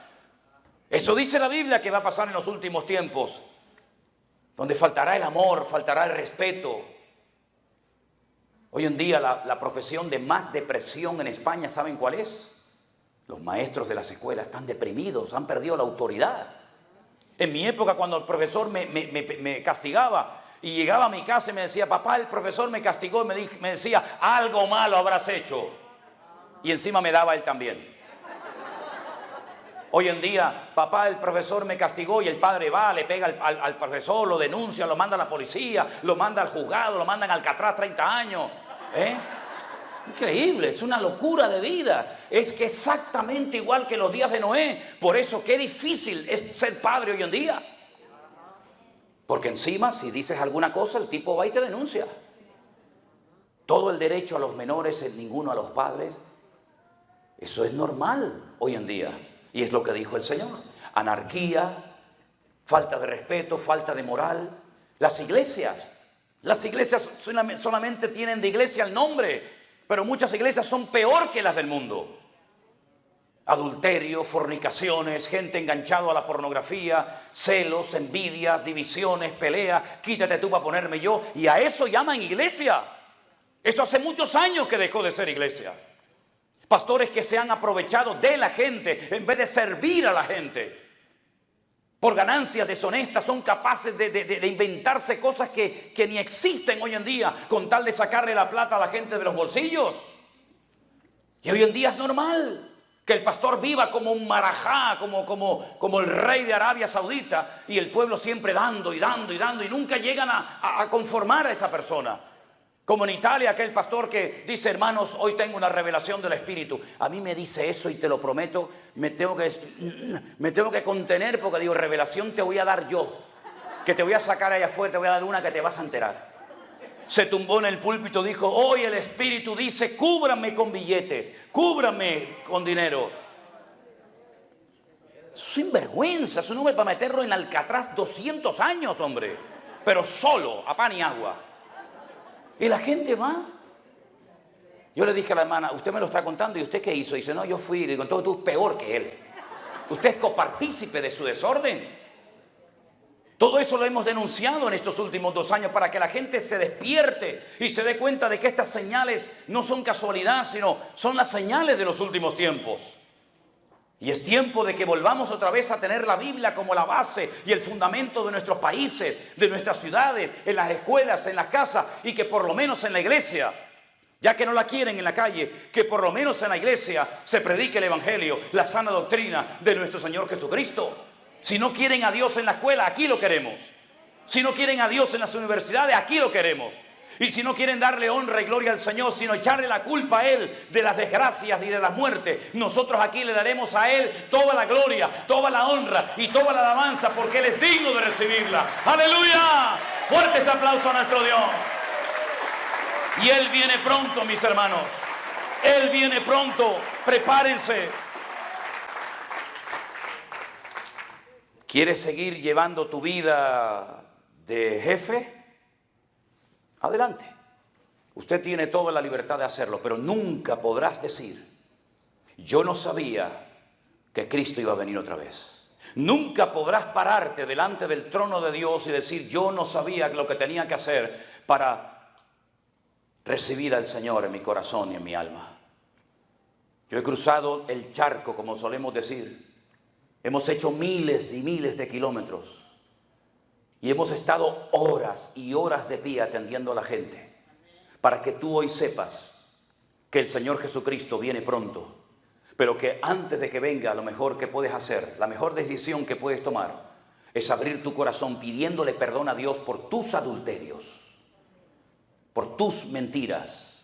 Eso dice la Biblia que va a pasar en los últimos tiempos, donde faltará el amor, faltará el respeto. Hoy en día la profesión de más depresión en España, ¿saben cuál es? Los maestros de las escuelas están deprimidos, han perdido la autoridad. En mi época, cuando el profesor me castigaba y llegaba a mi casa y me decía, papá, el profesor me castigó y me decía, algo malo habrás hecho. Y encima me daba él también. Hoy en día, papá, el profesor me castigó y el padre va, le pega al profesor, lo denuncia, lo manda a la policía, lo manda al juzgado, lo mandan al Alcatraz 30 años. Increíble, es una locura de vida. Es que exactamente igual que los días de Noé. Por eso qué difícil es ser padre hoy en día. Porque encima, si dices alguna cosa, el tipo va y te denuncia. Todo el derecho a los menores, el ninguno a los padres. Eso es normal hoy en día. Y es lo que dijo el Señor. Anarquía, falta de respeto, falta de moral. Las iglesias solamente tienen de iglesia el nombre, pero muchas iglesias son peor que las del mundo. Adulterio, fornicaciones, gente enganchada a la pornografía, celos, envidia, divisiones, peleas, quítate tú para ponerme yo. Y a eso llaman iglesia. Eso hace muchos años que dejó de ser iglesia. Pastores que se han aprovechado de la gente en vez de servir a la gente. Por ganancias deshonestas son capaces de inventarse cosas que ni existen hoy en día con tal de sacarle la plata a la gente de los bolsillos. Y hoy en día es normal que el pastor viva como un marajá, como el rey de Arabia Saudita, y el pueblo siempre dando y dando y dando y nunca llegan a conformar a esa persona. Como en Italia, aquel pastor que dice, hermanos, hoy tengo una revelación del Espíritu. A mí me dice eso y te lo prometo, me tengo que contener porque digo, revelación te voy a dar yo. Que te voy a sacar allá afuera, te voy a dar una que te vas a enterar. Se tumbó en el púlpito, dijo, hoy el Espíritu dice, cúbrame con billetes, cúbrame con dinero. Sinvergüenza, es un hombre para meterlo en Alcatraz 200 años, hombre. Pero solo, a pan y agua. Y la gente va. Yo le dije a la hermana, usted me lo está contando, ¿y usted qué hizo? Dice, no, yo fui. Digo, entonces tú peor que él. Usted es copartícipe de su desorden. Todo eso lo hemos denunciado en estos últimos 2 años para que la gente se despierte y se dé cuenta de que estas señales no son casualidad, sino son las señales de los últimos tiempos. Y es tiempo de que volvamos otra vez a tener la Biblia como la base y el fundamento de nuestros países, de nuestras ciudades, en las escuelas, en las casas, y que por lo menos en la iglesia, ya que no la quieren en la calle, que por lo menos en la iglesia se predique el Evangelio, la sana doctrina de nuestro Señor Jesucristo. Si no quieren a Dios en la escuela, aquí lo queremos. Si no quieren a Dios en las universidades, aquí lo queremos. Y si no quieren darle honra y gloria al Señor, sino echarle la culpa a Él de las desgracias y de las muertes, nosotros aquí le daremos a Él toda la gloria, toda la honra y toda la alabanza, porque Él es digno de recibirla. ¡Aleluya! Fuertes aplausos a nuestro Dios. Y Él viene pronto, mis hermanos. Él viene pronto. Prepárense. ¿Quieres seguir llevando tu vida de jefe? Adelante. Usted tiene toda la libertad de hacerlo, pero nunca podrás decir, yo no sabía que Cristo iba a venir otra vez. Nunca podrás pararte delante del trono de Dios y decir, yo no sabía lo que tenía que hacer para recibir al Señor en mi corazón y en mi alma. Yo he cruzado el charco, como solemos decir. Hemos hecho miles y miles de kilómetros. Y hemos estado horas y horas de pie atendiendo a la gente para que tú hoy sepas que el Señor Jesucristo viene pronto, pero que antes de que venga, lo mejor que puedes hacer, la mejor decisión que puedes tomar es abrir tu corazón pidiéndole perdón a Dios por tus adulterios, por tus mentiras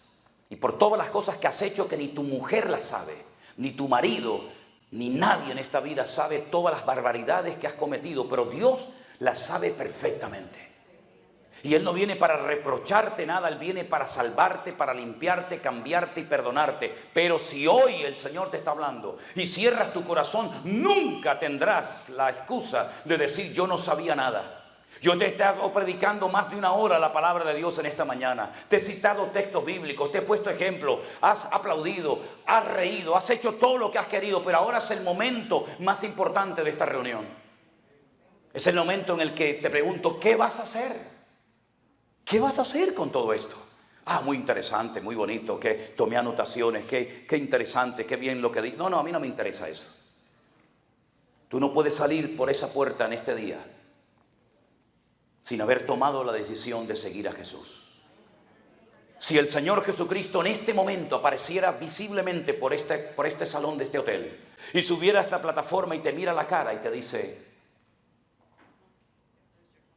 y por todas las cosas que has hecho que ni tu mujer las sabe, ni tu marido, Ni nadie en esta vida sabe todas las barbaridades que has cometido, pero Dios las sabe perfectamente. Y Él no viene para reprocharte nada, Él viene para salvarte, para limpiarte, cambiarte y perdonarte. Pero si hoy el Señor te está hablando y cierras tu corazón, nunca tendrás la excusa de decir yo no sabía nada. Yo te he estado predicando más de una hora la palabra de Dios en esta mañana. Te he citado textos bíblicos, te he puesto ejemplos, has aplaudido, has reído, has hecho todo lo que has querido, pero ahora es el momento más importante de esta reunión. Es el momento en el que te pregunto, ¿qué vas a hacer? ¿Qué vas a hacer con todo esto? Ah, muy interesante, muy bonito, que tomé anotaciones, qué interesante, qué bien lo que di. No, a mí no me interesa eso. Tú no puedes salir por esa puerta en este día sin haber tomado la decisión de seguir a Jesús. Si el Señor Jesucristo en este momento apareciera visiblemente por este salón de este hotel y subiera a esta plataforma y te mira a la cara y te dice,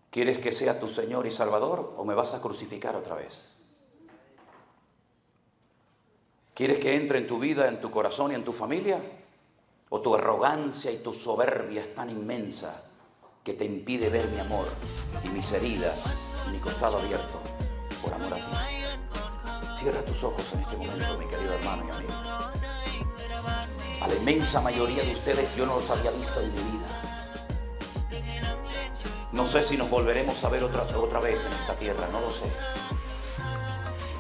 ¿quieres que sea tu Señor y Salvador o me vas a crucificar otra vez? ¿Quieres que entre en tu vida, en tu corazón y en tu familia? ¿O tu arrogancia y tu soberbia es tan inmensa que te impide ver mi amor y mis heridas y mi costado abierto por amor a ti? Cierra tus ojos en este momento, mi querido hermano y amigo. A la inmensa mayoría de ustedes yo no los había visto en mi vida. No sé si nos volveremos a ver otra vez en esta tierra, no lo sé.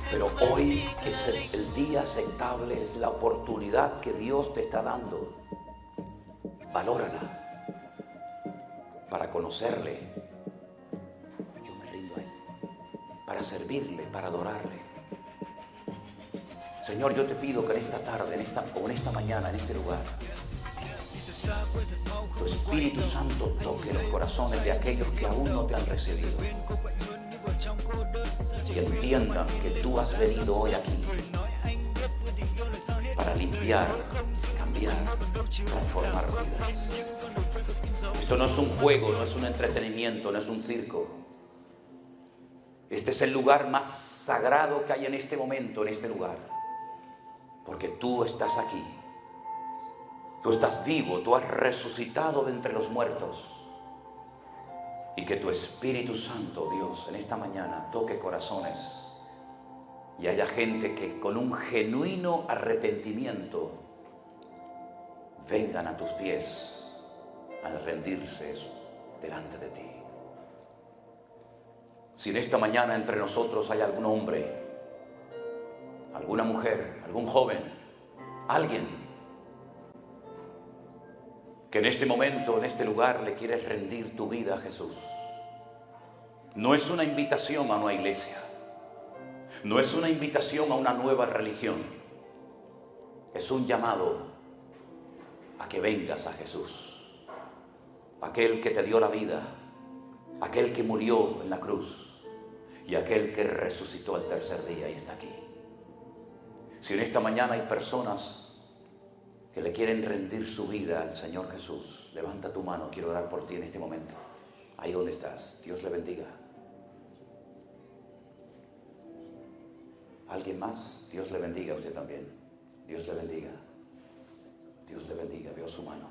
Pero hoy es el día aceptable, es la oportunidad que Dios te está dando. Valórala para conocerle. Yo me rindo a Él. Para servirle, para adorarle. Señor, yo te pido que en esta tarde, en esta mañana, en este lugar, tu Espíritu Santo toque los corazones de aquellos que aún no te han recibido. Que entiendan que tú has venido hoy aquí para limpiar, cambiar, transformar vidas. Esto no es un juego, no es un entretenimiento, no es un circo. Este es el lugar más sagrado que hay en este momento, en este lugar. Porque tú estás aquí. Tú estás vivo, tú has resucitado de entre los muertos. Y que tu Espíritu Santo, Dios, en esta mañana toque corazones y haya gente que con un genuino arrepentimiento vengan a tus pies a rendirse delante de ti. Si en esta mañana entre nosotros hay algún hombre, alguna mujer, algún joven, alguien que en este momento, en este lugar, le quieres rendir tu vida a Jesús. No es una invitación a una iglesia. No es una invitación a una nueva religión. Es un llamado a que vengas a Jesús. Aquel que te dio la vida, aquel que murió en la cruz y aquel que resucitó al tercer día y está aquí. Si en esta mañana hay personas que le quieren rendir su vida al Señor Jesús, levanta tu mano, quiero orar por ti en este momento. Ahí donde estás, Dios le bendiga. ¿Alguien más? Dios le bendiga a usted también. Dios le bendiga. Dios le bendiga, veo su mano.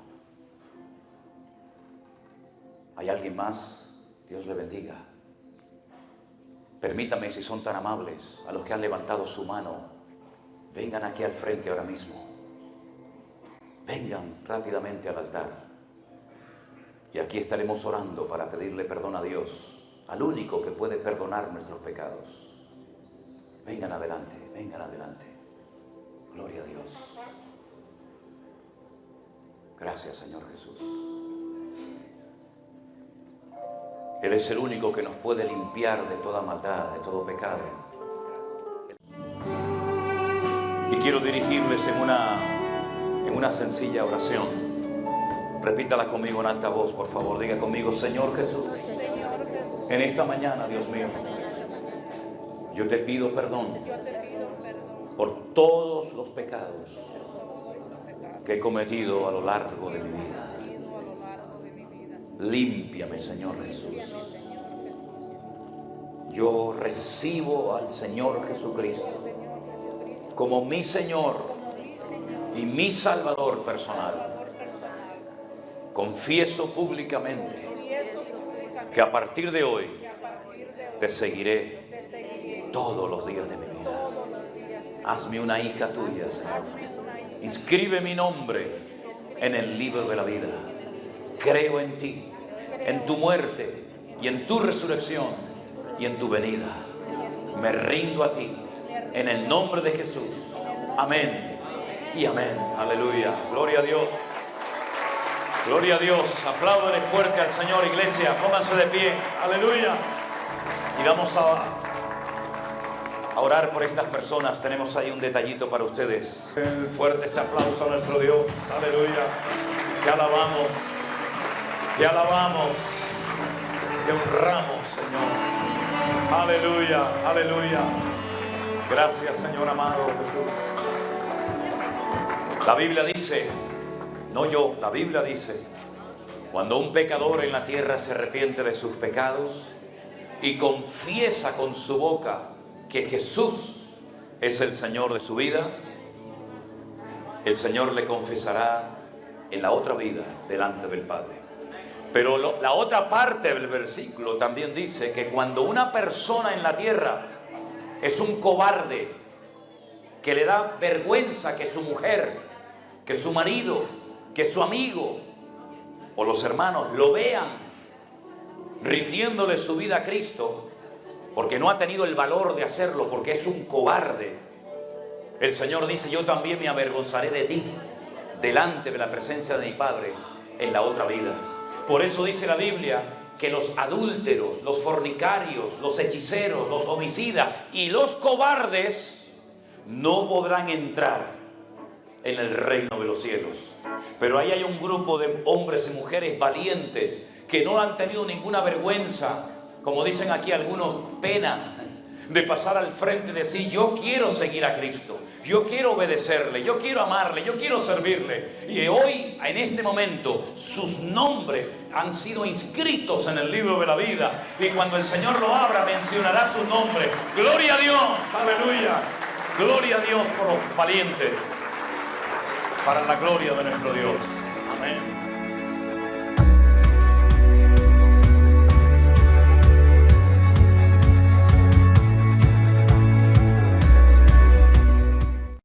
¿Hay alguien más? Dios le bendiga. Permítame, si son tan amables, a los que han levantado su mano, vengan aquí al frente ahora mismo. Vengan rápidamente al altar. Y aquí estaremos orando para pedirle perdón a Dios, al único que puede perdonar nuestros pecados. Vengan adelante, vengan adelante. Gloria a Dios. Gracias, Señor Jesús. Él es el único que nos puede limpiar de toda maldad, de todo pecado. Y quiero dirigirles en una sencilla oración. Repítala conmigo en alta voz, por favor. Diga conmigo, Señor Jesús, en esta mañana, Dios mío, yo te pido perdón por todos los pecados que he cometido a lo largo de mi vida. Límpiame, Señor Jesús. Yo recibo al Señor Jesucristo como mi Señor y mi Salvador personal. confieso públicamente que a partir de hoy te seguiré todos los días de mi vida. Hazme una hija tuya, Señor. Inscribe mi nombre en el libro de la vida. Creo en ti, en tu muerte y en tu resurrección y en tu venida. Me rindo a ti en el nombre de Jesús. Amén y amén. Aleluya. Gloria a Dios. Gloria a Dios. Apláudale fuerte al Señor, iglesia. Pónganse de pie. Aleluya. Y vamos a orar por estas personas. Tenemos ahí un detallito para ustedes. Fuerte ese aplauso a nuestro Dios. Aleluya. Te alabamos. Te alabamos. Te honramos, Señor. Aleluya. Aleluya. Gracias, Señor amado Jesús. La Biblia dice, no yo, la Biblia dice, cuando un pecador en la tierra se arrepiente de sus pecados y confiesa con su boca que Jesús es el Señor de su vida, el Señor le confesará en la otra vida delante del Padre. Pero la otra parte del versículo también dice que cuando una persona en la tierra es un cobarde, que le da vergüenza que su mujer, que su marido, que su amigo o los hermanos lo vean rindiéndole su vida a Cristo, porque no ha tenido el valor de hacerlo, porque es un cobarde, el Señor dice, yo también me avergonzaré de ti delante de la presencia de mi Padre en la otra vida. Por eso dice la Biblia que los adúlteros, los fornicarios, los hechiceros, los homicidas y los cobardes no podrán entrar en el reino de los cielos. Pero ahí hay un grupo de hombres y mujeres valientes que no han tenido ninguna vergüenza, como dicen aquí algunos, pena de pasar al frente y decir, yo quiero seguir a Cristo, yo quiero obedecerle, yo quiero amarle, yo quiero servirle. Y hoy, en este momento, sus nombres han sido inscritos en el libro de la vida. Y cuando el Señor lo abra, mencionará su nombre. Gloria a Dios, aleluya. Gloria a Dios por los valientes, para la gloria de nuestro Dios. Amén.